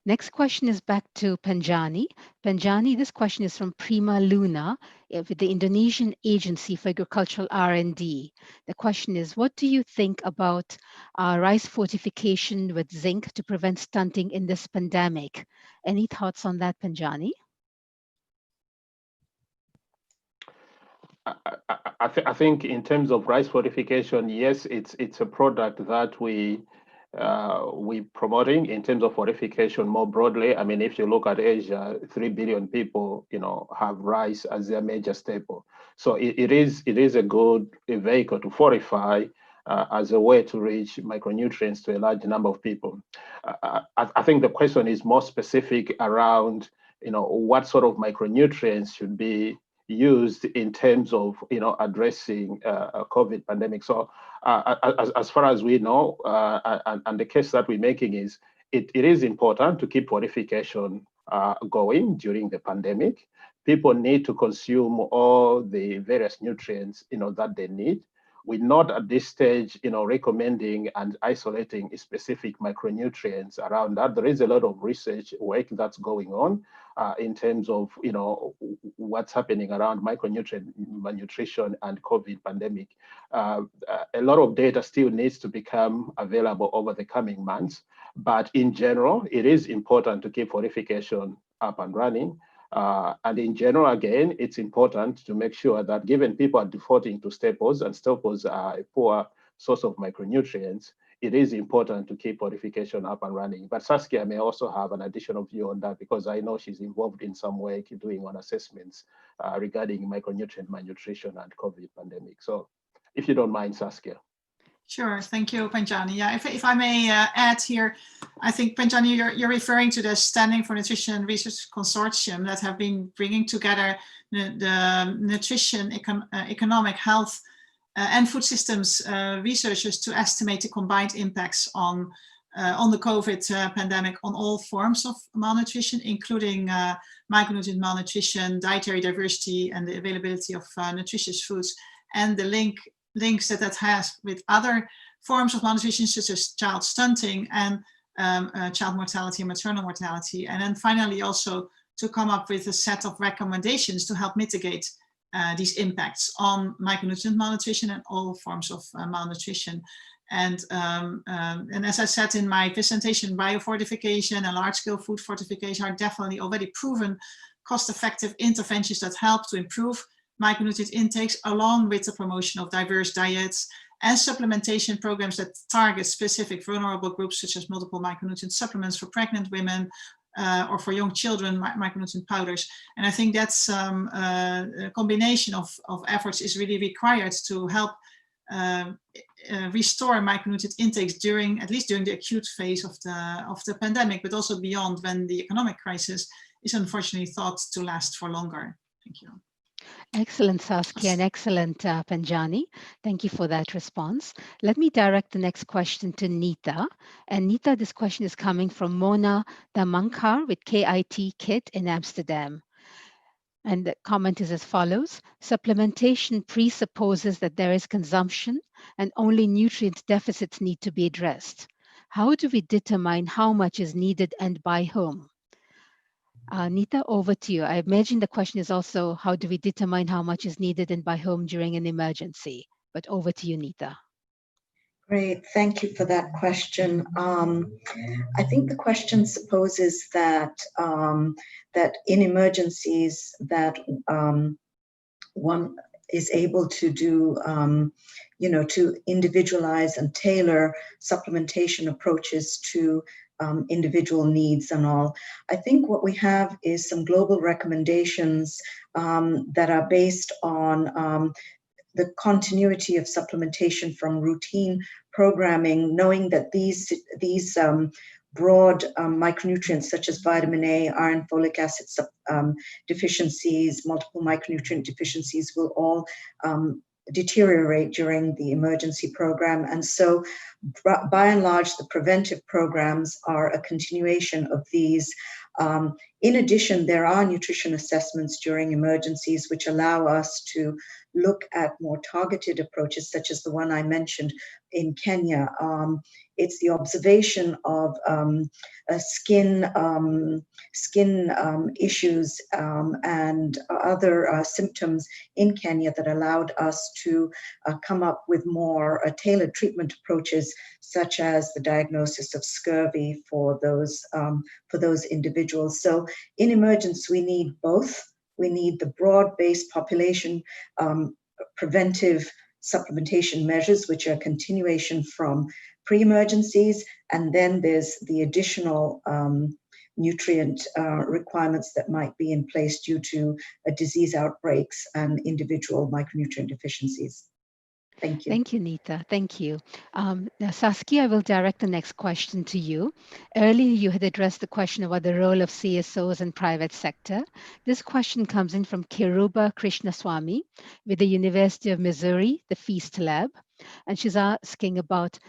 Next question is back to Panjani. Panjani, this question is from Prima Luna with the Indonesian Agency for Agricultural R&D. The question is, what do you think about rice fortification with zinc to prevent stunting in this pandemic? Any thoughts on that, Panjani? I think in terms of rice fortification, yes, it's a product that we promoting in terms of fortification more broadly. I mean, if you look at Asia, 3 billion people, have rice as their major staple. So it is a good vehicle to fortify as a way to reach micronutrients to a large number of people. I think the question is more specific around, what sort of micronutrients should be used in terms of addressing a COVID pandemic. So as far as we know, and the case that we're making is it is important to keep fortification going during the pandemic. People need to consume all the various nutrients that they need. We're not at this stage recommending and isolating specific micronutrients around that. There is a lot of research work that's going on in terms of what's happening around micronutrient malnutrition and COVID pandemic. A lot of data still needs to become available over the coming months, but in general, it is important to keep fortification up and running. And in general, again, it's important to make sure that given people are defaulting to staples, and staples are a poor source of micronutrients, it is important to keep fortification up and running. But Saskia may also have an additional view on that, because I know she's involved in some work doing on assessments regarding micronutrient malnutrition and COVID pandemic. So if you don't mind, Saskia. Sure, thank you, Panjani. Yeah, if I may add here, I think, Panjani, you're referring to the Standing for Nutrition Research Consortium that have been bringing together the nutrition, economic, health, and food systems researchers to estimate the combined impacts on the COVID pandemic on all forms of malnutrition, including micronutrient malnutrition, dietary diversity, and the availability of nutritious foods, and the links that has with other forms of malnutrition, such as child stunting and child mortality and maternal mortality. And then finally, also to come up with a set of recommendations to help mitigate these impacts on micronutrient malnutrition and all forms of malnutrition. And as I said in my presentation, biofortification and large-scale food fortification are definitely already proven cost-effective interventions that help to improve micronutrient intakes, along with the promotion of diverse diets and supplementation programs that target specific vulnerable groups, such as multiple micronutrient supplements for pregnant women or for young children, micronutrient powders. And I think that's a combination of efforts is really required to help restore micronutrient intakes at least during the acute phase of the pandemic, but also beyond, when the economic crisis is unfortunately thought to last for longer. Thank you. Excellent, Saskia, and excellent, Panjani. Thank you for that response. Let me direct the next question to Nita. And Nita, this question is coming from Mona Damankar with KIT KIT in Amsterdam. And the comment is as follows: supplementation presupposes that there is consumption and only nutrient deficits need to be addressed. How do we determine how much is needed and by whom? Nita, over to you. I imagine the question is also, how do we determine how much is needed and by whom during an emergency? But over to you, Nita. Great, thank you for that question. I think the question supposes that that in emergencies that one is able to do, to individualize and tailor supplementation approaches to individual needs and all. I think what we have is some global recommendations that are based on the continuity of supplementation from routine programming, knowing that these broad micronutrients such as vitamin A, iron, folic acid deficiencies, multiple micronutrient deficiencies will all deteriorate during the emergency program. And so by and large, the preventive programs are a continuation of these. In addition, there are nutrition assessments during emergencies which allow us to look at more targeted approaches, such as the one I mentioned in Kenya, it's the observation of skin issues and other symptoms in Kenya that allowed us to come up with more tailored treatment approaches, such as the diagnosis of scurvy for those individuals. So in emergence, we need both. We need the broad-based population preventive supplementation measures, which are continuation from pre-emergencies, and then there's the additional nutrient requirements that might be in place due to disease outbreaks and individual micronutrient deficiencies. Thank you. Thank you, Nita. Thank you. Now, Saskia, I will direct the next question to you. Earlier, you had addressed the question about the role of CSOs in private sector. This question comes in from Kiruba Krishnaswamy with the University of Missouri, the Feast Lab. And she's asking about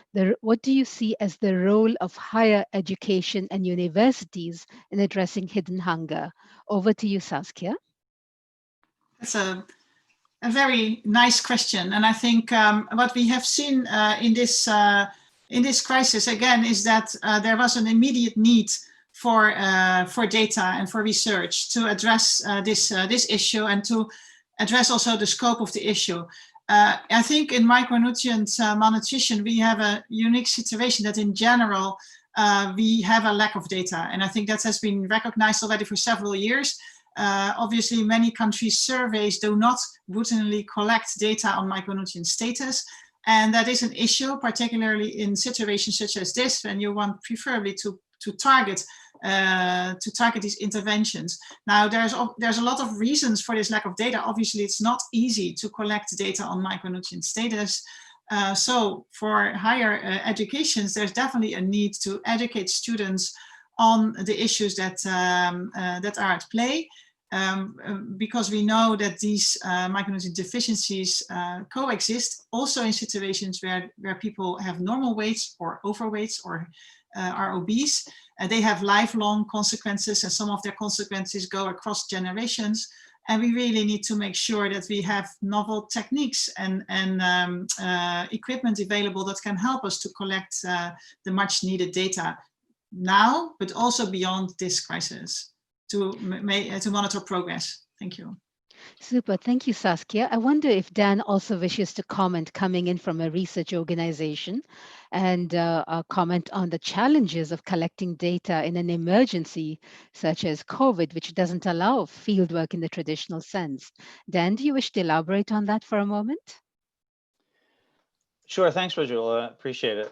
what do you see as the role of higher education and universities in addressing hidden hunger? Over to you, Saskia. That's a very nice question, and I think what we have seen in this crisis again is that there was an immediate need for data and for research to address this issue and to address also the scope of the issue. I think in micronutrient malnutrition we have a unique situation that in general we have a lack of data, and I think that has been recognized already for several years. Obviously, many countries' surveys do not routinely collect data on micronutrient status, and that is an issue, particularly in situations such as this, when you want preferably to target these interventions. Now, there's a lot of reasons for this lack of data. Obviously, it's not easy to collect data on micronutrient status. So, for higher educations, there's definitely a need to educate students on the issues that are at play, because we know that these micronutrient deficiencies coexist also in situations where people have normal weights or overweight or are obese. They have lifelong consequences, and some of their consequences go across generations. And we really need to make sure that we have novel techniques and equipment available that can help us to collect the much needed data now, but also beyond this crisis to monitor progress. Thank you. Super. Thank you, Saskia. I wonder if Dan also wishes to comment, coming in from a research organization, and comment on the challenges of collecting data in an emergency such as COVID, which doesn't allow fieldwork in the traditional sense. Dan, do you wish to elaborate on that for a moment? Sure. Thanks, Rajul. Appreciate it.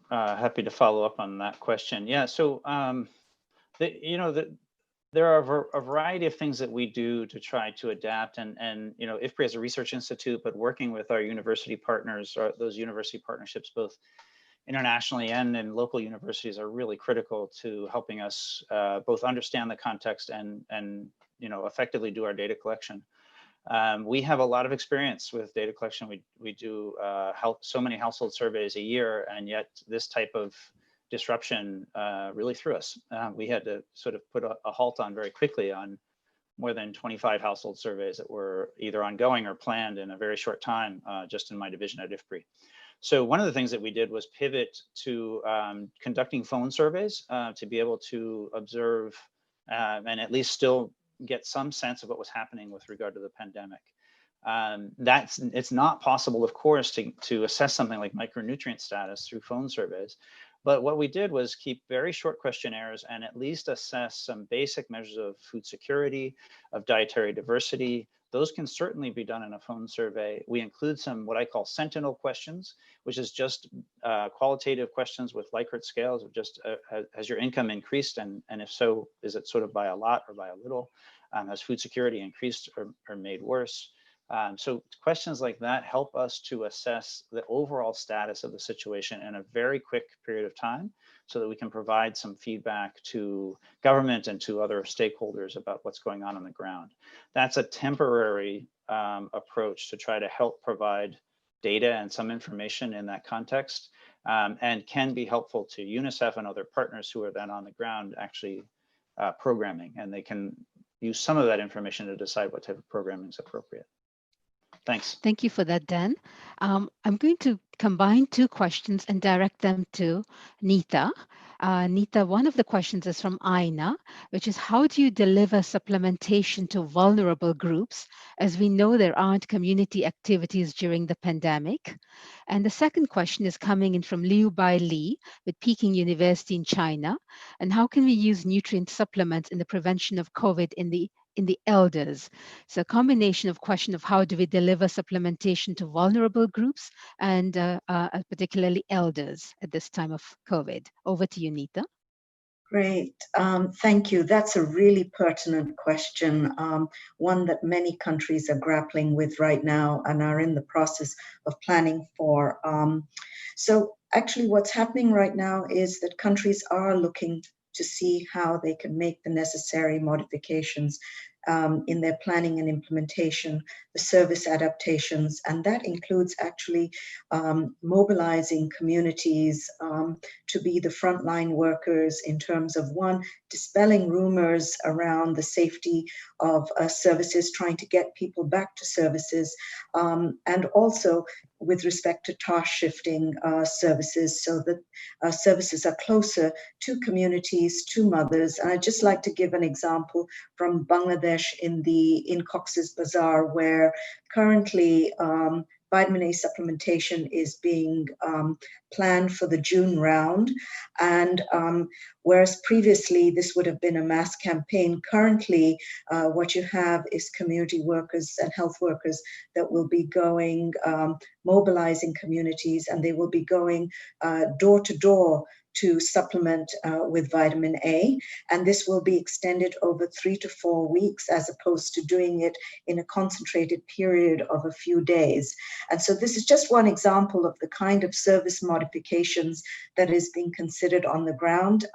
Happy to follow up on that question. Yeah, so there are a variety of things that we do to try to adapt, and IFPRI as a research institute, but working with our university partners, or those university partnerships, both internationally and in local universities, are really critical to helping us both understand the context and effectively do our data collection. We have a lot of experience with data collection. We do so many household surveys a year, and yet this type of disruption really threw us. We had to sort of put a halt on very quickly on more than 25 household surveys that were either ongoing or planned in a very short time, just in my division at IFPRI. So one of the things that we did was pivot to conducting phone surveys to be able to observe and at least still get some sense of what was happening with regard to the pandemic. It's not possible, of course, to assess something like micronutrient status through phone surveys. But what we did was keep very short questionnaires and at least assess some basic measures of food security, of dietary diversity. Those can certainly be done in a phone survey. We include some what I call sentinel questions, which is just qualitative questions with Likert scales of just has your income increased, and if so, is it sort of by a lot or by a little? Has food security increased or made worse? So questions like that help us to assess the overall status of the situation in a very quick period of time, so that we can provide some feedback to government and to other stakeholders about what's going on the ground. That's a temporary approach to try to help provide data and some information in that context, and can be helpful to UNICEF and other partners who are then on the ground actually programming, and they can use some of that information to decide what type of programming is appropriate. Thanks. Thank you for that, Dan. I'm going to combine two questions and direct them to Nita. Nita, one of the questions is from Aina, which is how do you deliver supplementation to vulnerable groups, as we know there aren't community activities during the pandemic? And the second question is coming in from Liu Bai Li with Peking University in China. And how can we use nutrient supplements in the prevention of COVID in the elders? So a combination of question of how do we deliver supplementation to vulnerable groups and particularly elders at this time of COVID. Over to you, Nita. Great, thank you. That's a really pertinent question, one that many countries are grappling with right now and are in the process of planning for. So actually what's happening right now is that countries are looking to see how they can make the necessary modifications in their planning and implementation, the service adaptations, and that includes actually mobilizing communities to be the frontline workers in terms of, one, dispelling rumors around the safety of services, trying to get people back to services, and also with respect to task shifting services so that services are closer to communities, to mothers. And I'd just like to give an example from Bangladesh in Cox's Bazar, where currently vitamin A supplementation is being planned for the June round. And whereas previously this would have been a mass campaign, currently what you have is community workers and health workers that will be going, mobilizing communities, and they will be going door to door to supplement with vitamin A. And this will be extended over 3 to 4 weeks as opposed to doing it in a concentrated period of a few days. And so this is just one example of the kind of service modifications that is being considered on the ground.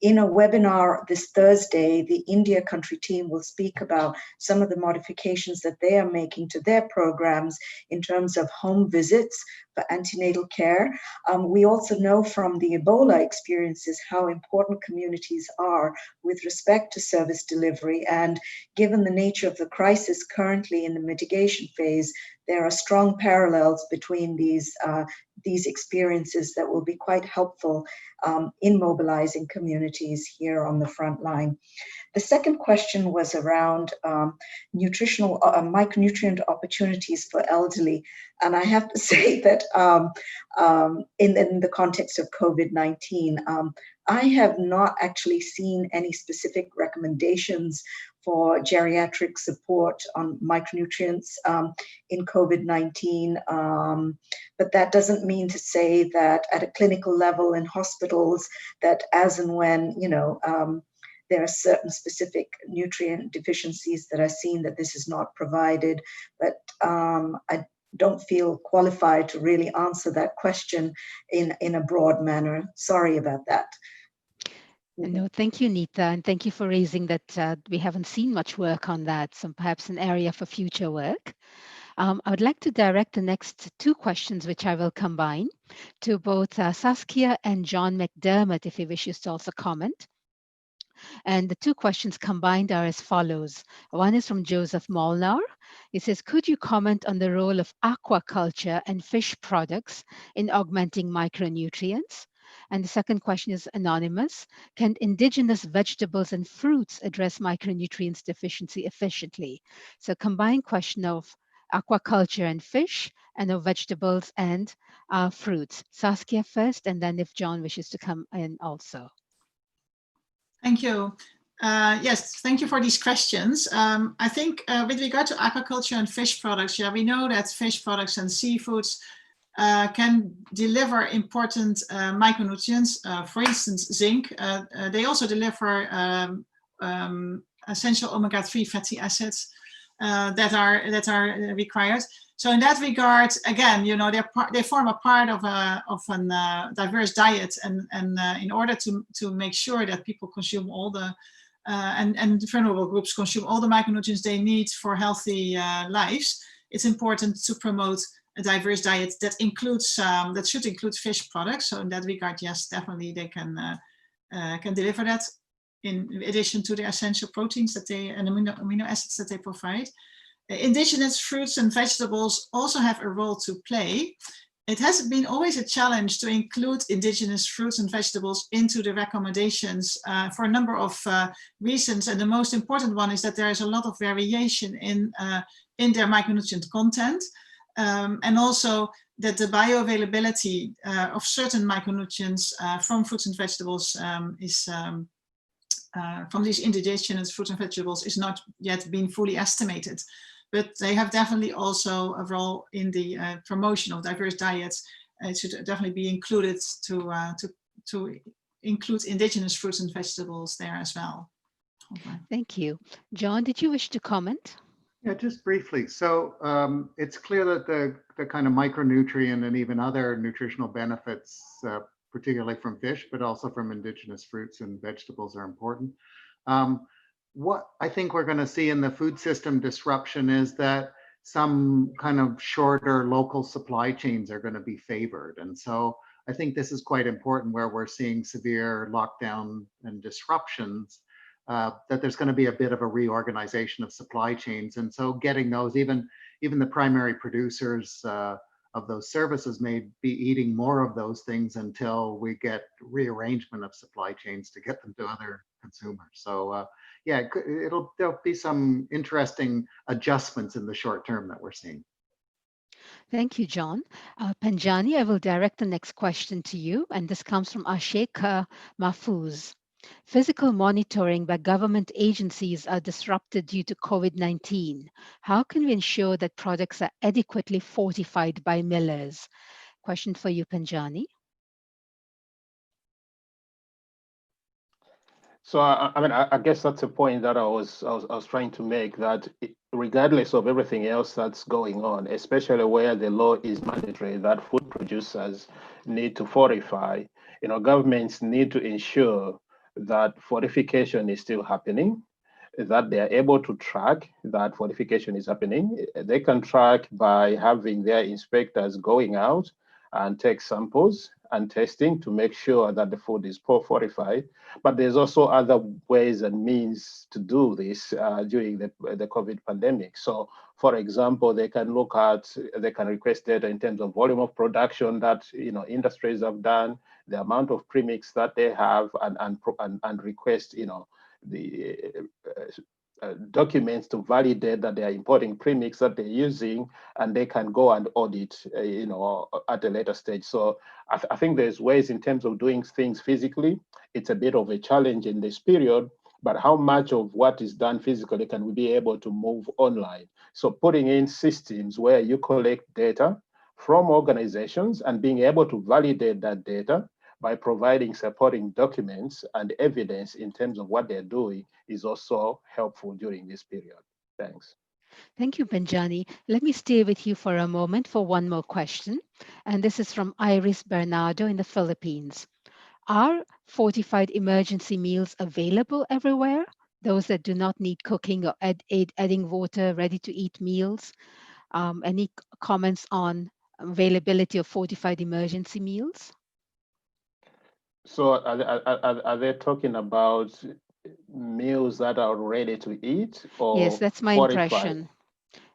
In a webinar this Thursday, the India country team will speak about some of the modifications that they are making to their programs in terms of home visits for antenatal care. We also know from the Ebola experiences how important communities are with respect to service delivery. And given the nature of the crisis currently in the mitigation phase, there are strong parallels between these experiences that will be quite helpful in mobilizing communities here on the front line. The second question was around nutritional micronutrient opportunities for elderly. And I have to say that in the context of COVID-19, I have not actually seen any specific recommendations for geriatric support on micronutrients in COVID-19. But that doesn't mean to say that at a clinical level in hospitals that as and when, there are certain specific nutrient deficiencies that are seen that this is not provided, but I don't feel qualified to really answer that question in a broad manner. Sorry about that. No, thank you, Nita, and thank you for raising that. We haven't seen much work on that, so perhaps an area for future work. I would like to direct the next two questions, which I will combine, to both Saskia and John McDermott, if he wishes to also comment. And the two questions combined are as follows. One is from Joseph Molnar. He says, could you comment on the role of aquaculture and fish products in augmenting micronutrients? And the second question is anonymous. Can indigenous vegetables and fruits address micronutrients deficiency efficiently? So combined question of aquaculture and fish, and of vegetables and fruits. Saskia first, and then if John wishes to come in also. Thank you. Yes, thank you for these questions. I think with regard to aquaculture and fish products, we know that fish products and seafoods can deliver important micronutrients, for instance, zinc. They also deliver essential omega-3 fatty acids that are required. So in that regard, again, they form a part of a diverse diet, and in order to make sure that people consume all the and vulnerable groups consume all the micronutrients they need for healthy lives, it's important to promote a diverse diet that includes that should include fish products. So in that regard, yes, definitely they can deliver that in addition to the essential proteins that they and amino acids that they provide. Indigenous fruits and vegetables also have a role to play. It has been always a challenge to include indigenous fruits and vegetables into the recommendations for a number of reasons. And the most important one is that there is a lot of variation in their micronutrient content. And also that the bioavailability of certain micronutrients from fruits and vegetables from these indigenous fruits and vegetables is not yet being fully estimated. But they have definitely also a role in the promotion of diverse diets. It should definitely be included to include indigenous fruits and vegetables there as well. Okay. Thank you. John, did you wish to comment? Yeah, just briefly. So it's clear that the kind of micronutrient and even other nutritional benefits, particularly from fish, but also from indigenous fruits and vegetables, are important. What I think we're going to see in the food system disruption is that some kind of shorter local supply chains are going to be favored. And so I think this is quite important, where we're seeing severe lockdown and disruptions, that there's going to be a bit of a reorganization of supply chains. And so getting those, even the primary producers of those services may be eating more of those things until we get rearrangement of supply chains to get them to other consumers. So yeah, there'll be some interesting adjustments in the short term that we're seeing. Thank you, John. Panjani, I will direct the next question to you, and this comes from Ashek Mahfouz. Physical monitoring by government agencies are disrupted due to COVID-19. How can we ensure that products are adequately fortified by millers? Question for you, Panjani. So I guess that's a point that I was trying to make, that regardless of everything else that's going on, especially where the law is mandatory that food producers need to fortify, governments need to ensure that fortification is still happening, that they are able to track that fortification is happening. They can track by having their inspectors going out and take samples and testing to make sure that the food is fortified. But there's also other ways and means to do this during the COVID pandemic. So, for example, they can request data in terms of volume of production that industries have done, the amount of premix that they have, and request the documents to validate that they are importing premix that they're using, and they can go and audit, at a later stage. So I think there's ways in terms of doing things physically. It's a bit of a challenge in this period, but how much of what is done physically can we be able to move online? So putting in systems where you collect data from organizations and being able to validate that data by providing supporting documents and evidence in terms of what they're doing is also helpful during this period. Thanks. Thank you, Panjani. Let me stay with you for a moment for one more question. And this is from Iris Bernardo in the Philippines. Are fortified emergency meals available everywhere? Those that do not need cooking or adding water, ready-to-eat meals? Any comments on availability of fortified emergency meals? So are they talking about meals that are ready to eat, or yes, that's my fortified? impression.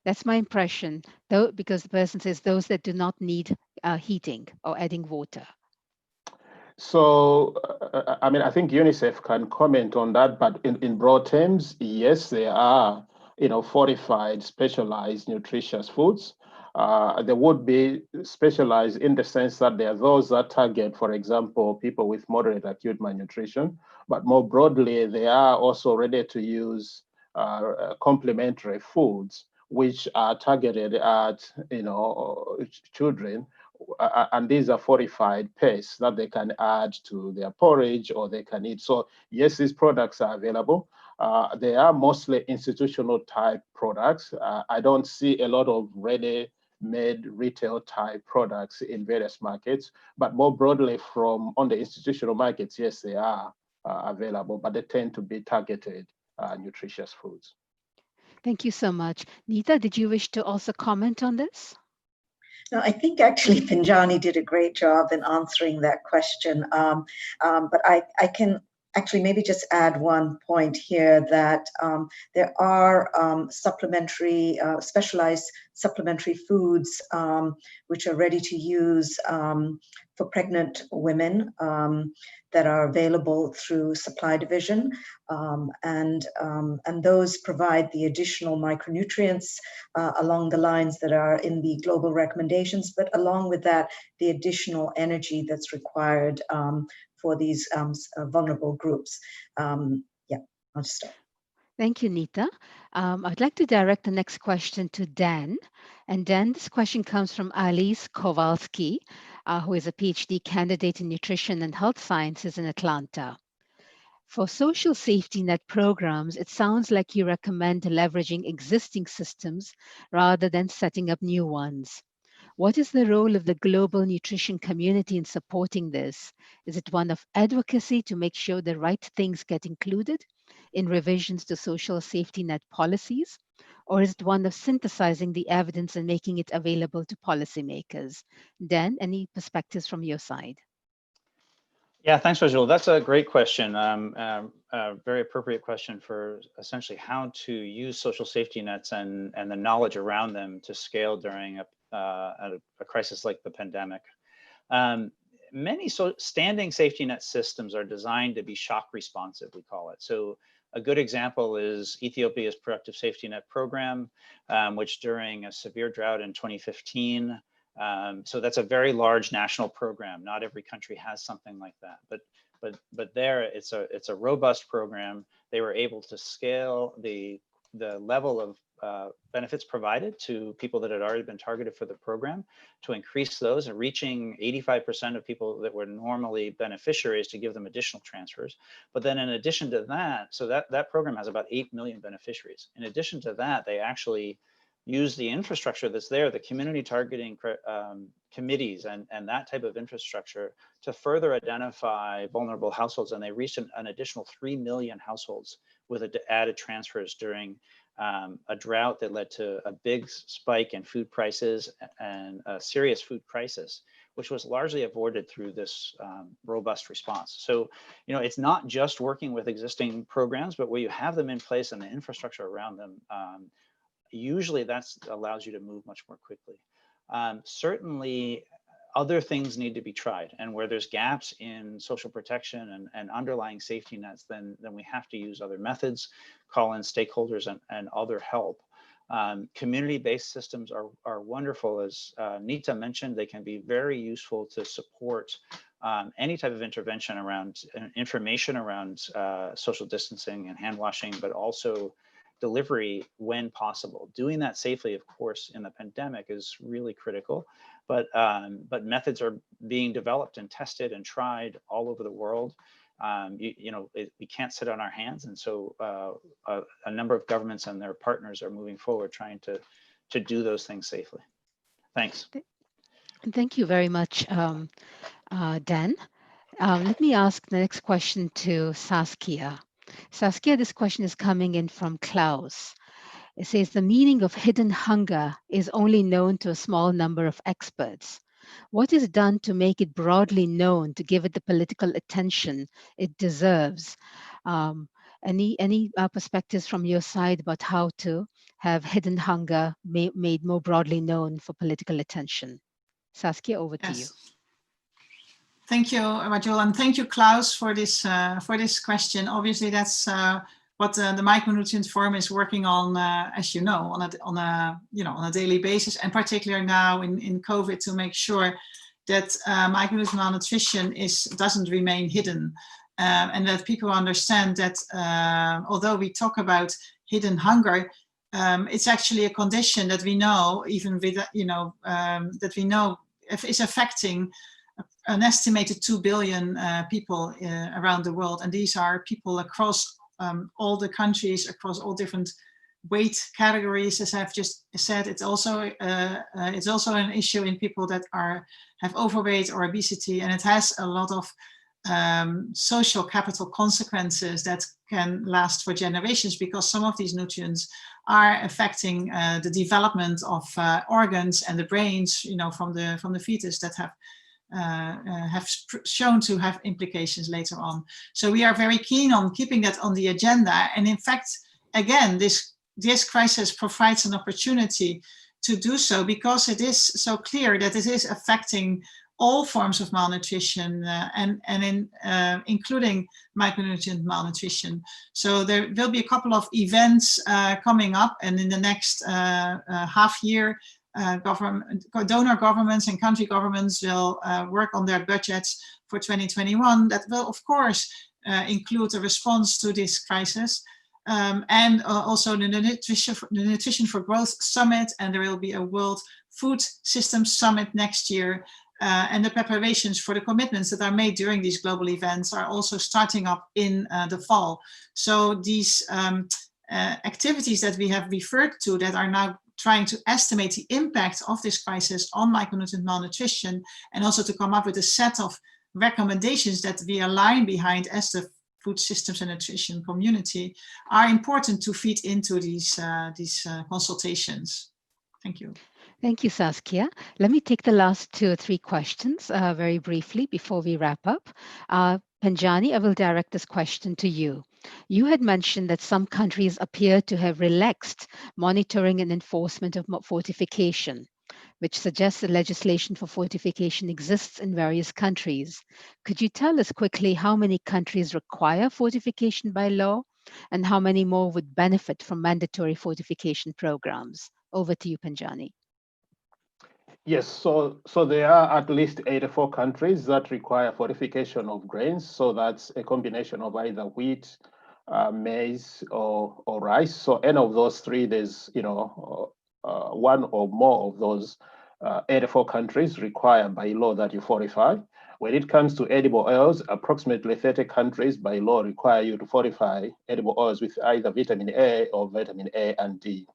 That's my impression, though, because the person says those that do not need heating or adding water. So, I think UNICEF can comment on that, but in broad terms, yes, there are, fortified, specialized, nutritious foods. There would be specialized in the sense that there are those that target, for example, people with moderate acute malnutrition, but more broadly, they are also ready to use complementary foods, which are targeted at, children. And these are fortified pastes that they can add to their porridge or they can eat. So yes, these products are available. They are mostly institutional type products. I don't see a lot of ready-made retail type products in various markets, but more broadly on the institutional markets, yes, they are available, but they tend to be targeted nutritious foods. Thank you so much. Nita, did you wish to also comment on this? No, I think actually Panjani did a great job in answering that question. But I can actually, maybe just add one point here that there are supplementary, specialized supplementary foods which are ready to use for pregnant women that are available through supply division, and those provide the additional micronutrients along the lines that are in the global recommendations, but along with that, the additional energy that's required for these vulnerable groups. Yeah, I'll just stop. Thank you, Nita. I'd like to direct the next question to Dan. And Dan, this question comes from Alice Kowalski, who is a PhD candidate in nutrition and health sciences in Atlanta. For social safety net programs, it sounds like you recommend leveraging existing systems rather than setting up new ones. What is the role of the global nutrition community in supporting this? Is it one of advocacy to make sure the right things get included in revisions to social safety net policies? Or is it one of synthesizing the evidence and making it available to policymakers? Dan, any perspectives from your side? Yeah, thanks, Rajul. That's a great question. A very appropriate question for essentially how to use social safety nets and the knowledge around them to scale during a crisis like the pandemic. Many standing safety net systems are designed to be shock responsive, we call it. So a good example is Ethiopia's Productive Safety Net Program, which during a severe drought in 2015, so that's a very large national program. Not every country has something like that, but there it's a robust program. They were able to scale the level of benefits provided to people that had already been targeted for the program, to increase those and reaching 85% of people that were normally beneficiaries, to give them additional transfers. But then in addition to that, so that program has about 8 million beneficiaries. In addition to that, they actually use the infrastructure that's there, the community targeting committees and that type of infrastructure, to further identify vulnerable households. And they reached an additional 3 million households with added transfers during a drought that led to a big spike in food prices and a serious food crisis, which was largely avoided through this robust response. So, you know, it's not just working with existing programs, but where you have them in place and the infrastructure around them, usually that allows you to move much more quickly. Certainly, other things need to be tried, and where there's gaps in social protection and underlying safety nets, then we have to use other methods, call in stakeholders and other help. Community-based systems are wonderful. As Nita mentioned, they can be very useful to support any type of intervention around information around social distancing and hand washing, but also delivery when possible. Doing that safely, of course, in the pandemic is really critical, but methods are being developed and tested and tried all over the world. We can't sit on our hands, and so a number of governments and their partners are moving forward trying to do those things safely. Thanks. Thank you very much, Dan. Let me ask the next question to Saskia. Saskia, this question is coming in from Klaus. It says, the meaning of hidden hunger is only known to a small number of experts. What is done to make it broadly known, to give it the political attention it deserves? Any perspectives from your side about how to have hidden hunger made more broadly known for political attention? Saskia, over to you. Thank you, Rajul, and thank you, Klaus, for this question. Obviously, that's what the Micronutrients Forum is working on, as you know, on a daily basis, and particularly now in COVID, to make sure that micronutrient malnutrition doesn't remain hidden, and that people understand that although we talk about hidden hunger, it's actually a condition that we know, even with that we know is affecting an estimated 2 billion people around the world, and these are people across all the countries, across all different weight categories. As I've just said, it's also an issue in people that have overweight or obesity, and it has a lot of social capital consequences that can last for generations, because some of these nutrients are affecting the development of organs and the brains, from the fetus that have have shown to have implications later on. So we are very keen on keeping that on the agenda. And in fact, again, this crisis provides an opportunity to do so, because it is so clear that it is affecting all forms of malnutrition including micronutrient malnutrition. So there will be a couple of events coming up, and in the next half year, donor governments and country governments will work on their budgets for 2021. That will, of course, include a response to this crisis. And also the Nutrition for Growth Summit, and there will be a World Food Systems Summit next year. And the preparations for the commitments that are made during these global events are also starting up in the fall. So these activities that we have referred to that are now trying to estimate the impact of this crisis on micronutrient malnutrition, and also to come up with a set of recommendations that we align behind as the food systems and nutrition community, are important to feed into these consultations. Thank you. Thank you, Saskia. Let me take the last 2 or 3 questions very briefly before we wrap up. Panjani, I will direct this question to you. You had mentioned that some countries appear to have relaxed monitoring and enforcement of fortification, which suggests that legislation for fortification exists in various countries. Could you tell us quickly how many countries require fortification by law, and how many more would benefit from mandatory fortification programs? Over to you, Panjani. Yes, so there are at least 84 countries that require fortification of grains. So that's a combination of either wheat, maize, or rice. So any of those 3, there's one or more of those 84 countries require by law that you fortify. When it comes to edible oils, approximately 30 countries by law require you to fortify edible oils with either vitamin A or vitamin A and D.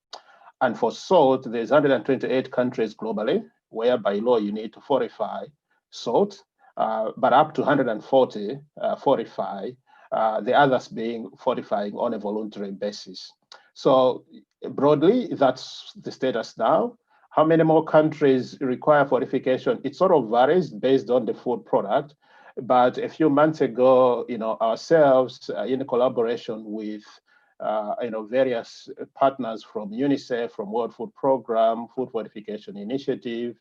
And for salt, there's 128 countries globally where by law you need to fortify salt, but up to 140 fortify, the others being fortifying on a voluntary basis. So broadly, that's the status now. How many more countries require fortification? It sort of varies based on the food product. But a few months ago, ourselves in collaboration with various partners from UNICEF, from World Food Program, Food Fortification Initiative,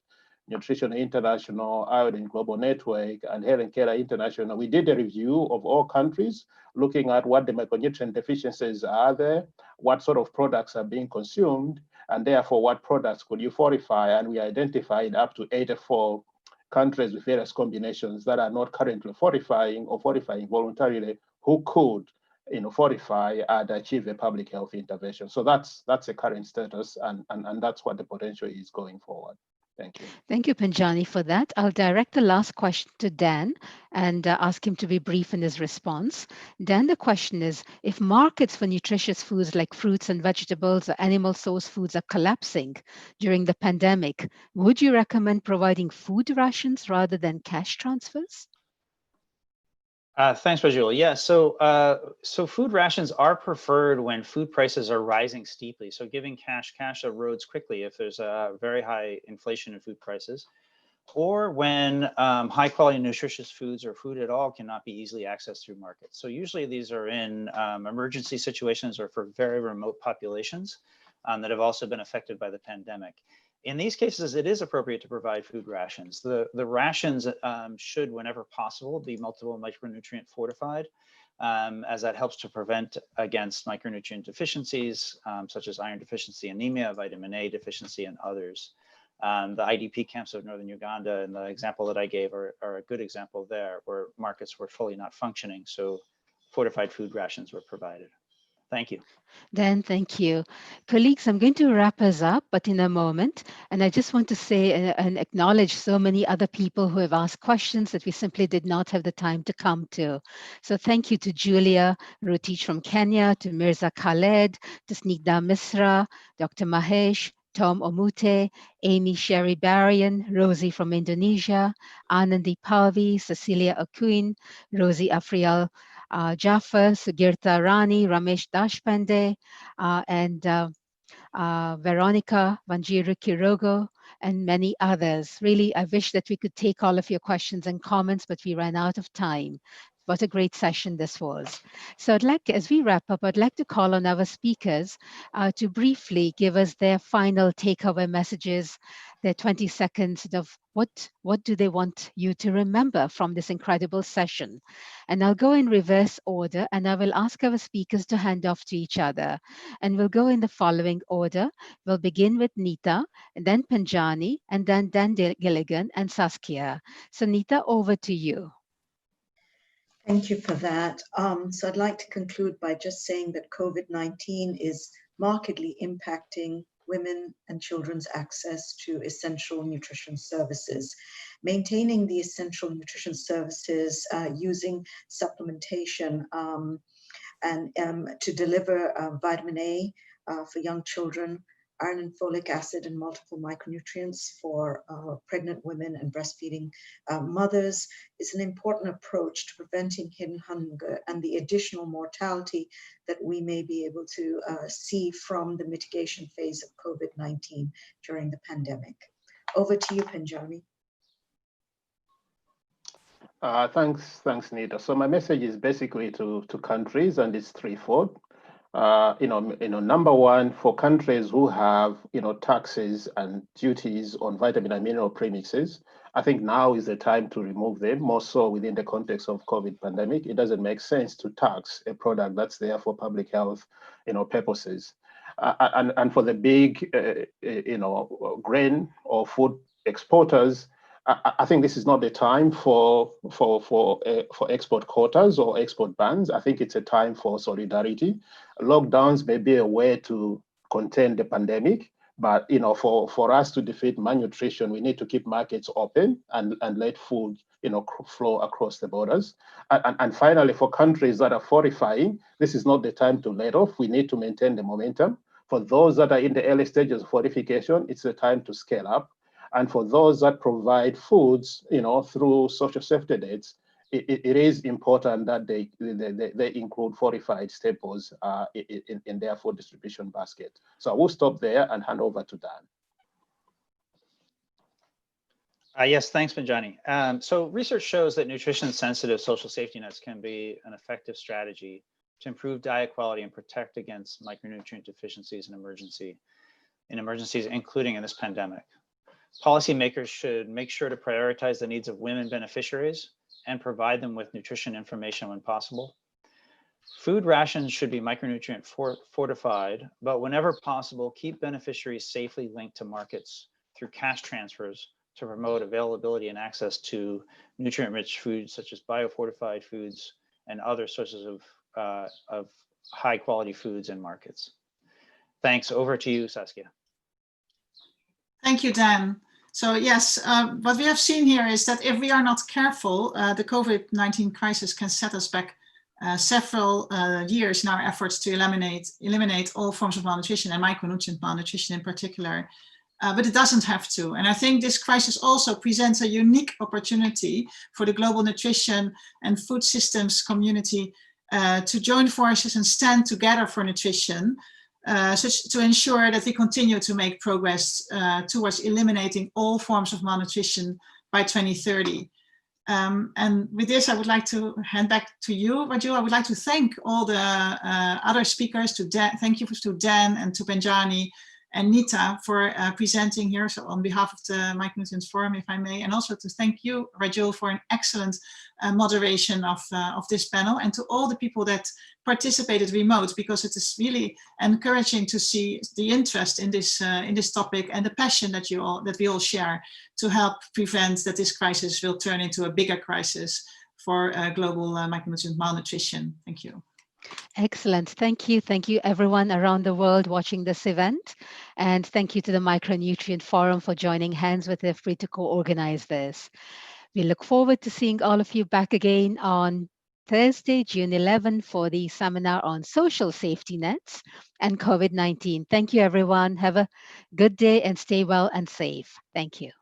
Nutrition International, Iodine Global Network, and Helen Keller International, we did a review of all countries, looking at what the micronutrient deficiencies are there, what sort of products are being consumed, and therefore what products could you fortify, and we identified up to 84 countries with various combinations that are not currently fortifying or fortifying voluntarily, who could fortify and achieve a public health intervention. So that's the current status, and that's what the potential is going forward. Thank you. Thank you, Panjani, for that. I'll direct the last question to Dan and ask him to be brief in his response. Dan, the question is, if markets for nutritious foods like fruits and vegetables or animal source foods are collapsing during the pandemic, would you recommend providing food rations rather than cash transfers? Thanks, Rajul. Yeah, so food rations are preferred when food prices are rising steeply. So giving cash erodes quickly if there's a very high inflation in food prices, or when high quality nutritious foods or food at all cannot be easily accessed through markets. So usually these are in emergency situations or for very remote populations that have also been affected by the pandemic. In these cases, it is appropriate to provide food rations. The rations should, whenever possible, be multiple micronutrient fortified, as that helps to prevent against micronutrient deficiencies, such as iron deficiency, anemia, vitamin A deficiency, and others. The IDP camps of northern Uganda and the example that I gave are a good example there, where markets were fully not functioning, so fortified food rations were provided. Thank you. Dan, thank you. Colleagues, I'm going to wrap us up, but in a moment. And I just want to say and acknowledge so many other people who have asked questions that we simply did not have the time to come to. So thank you to Julia Rutich from Kenya, to Mirza Khaled, to Snigdha Misra, Dr. Mahesh, Tom Omute, Amy Sherry Barian, Rosie from Indonesia, Anandi Pavi, Cecilia Akuin, Rosie Afrial Jaffer, Sugirta Rani, Ramesh Dashpande, and Veronica Vanjiru Kirogo, and many others. Really, I wish that we could take all of your questions and comments, but we ran out of time. What a great session this was. So I'd like, as we wrap up, I'd like to call on our speakers to briefly give us their final takeaway messages, their 20 seconds of what do they want you to remember from this incredible session. And I'll go in reverse order, and I will ask our speakers to hand off to each other. And we'll go in the following order. We'll begin with Nita, and then Panjani, and then Dan Gilligan and Saskia. So Nita, over to you. Thank you for that. So I'd like to conclude by just saying that COVID-19 is markedly impacting women and children's access to essential nutrition services. Maintaining the essential nutrition services using supplementation and to deliver vitamin A for young children, iron and folic acid and multiple micronutrients for pregnant women and breastfeeding mothers is an important approach to preventing hidden hunger and the additional mortality that we may be able to see from the mitigation phase of COVID-19 during the pandemic. Over to you, Panjani. Thanks, Nita. So my message is basically to countries, and it's threefold. Number one, for countries who have, taxes and duties on vitamin and mineral premixes, I think now is the time to remove them, more so within the context of COVID pandemic. It doesn't make sense to tax a product that's there for public health, purposes. And for the big, grain or food exporters, I think this is not the time for export quotas or export bans. I think it's a time for solidarity. Lockdowns may be a way to contain the pandemic, but for us to defeat malnutrition, we need to keep markets open and let food flow across the borders. And finally, for countries that are fortifying, this is not the time to let off. We need to maintain the momentum. For those that are in the early stages of fortification, it's the time to scale up. And for those that provide foods, through social safety nets, it is important that they include fortified staples in their food distribution basket. So I will stop there and hand over to Dan. Yes, thanks, Panjani. So research shows that nutrition-sensitive social safety nets can be an effective strategy to improve diet quality and protect against micronutrient deficiencies in emergencies, including in this pandemic. Policymakers should make sure to prioritize the needs of women beneficiaries and provide them with nutrition information when possible. Food rations should be micronutrient fortified, but whenever possible, keep beneficiaries safely linked to markets through cash transfers to promote availability and access to nutrient-rich foods such as biofortified foods and other sources of high-quality foods in markets. Thanks. Over to you, Saskia. Thank you, Dan. So yes, what we have seen here is that if we are not careful, the COVID-19 crisis can set us back several years in our efforts to eliminate all forms of malnutrition and micronutrient malnutrition in particular. But it doesn't have to. And I think this crisis also presents a unique opportunity for the global nutrition and food systems community to join forces and stand together for nutrition, to ensure that we continue to make progress towards eliminating all forms of malnutrition by 2030. And with this, I would like to hand back to you, Raju. I would like to thank all the other speakers. Thank you to Dan and to Panjani and Nita for presenting here. So on behalf of the Micronutrients Forum, if I may, and also to thank you, Raju, for an excellent moderation of this panel, and to all the people that participated remote, because it is really encouraging to see the interest in this topic and the passion that we all share to help prevent that this crisis will turn into a bigger crisis for global micronutrient malnutrition. Thank you. Excellent. Thank you. Thank you, everyone around the world watching this event. And thank you to the Micronutrient Forum for joining hands with IFPRI to co-organize this. We look forward to seeing all of you back again on Thursday, June 11, for the seminar on social safety nets and COVID-19. Thank you, everyone. Have a good day and stay well and safe. Thank you.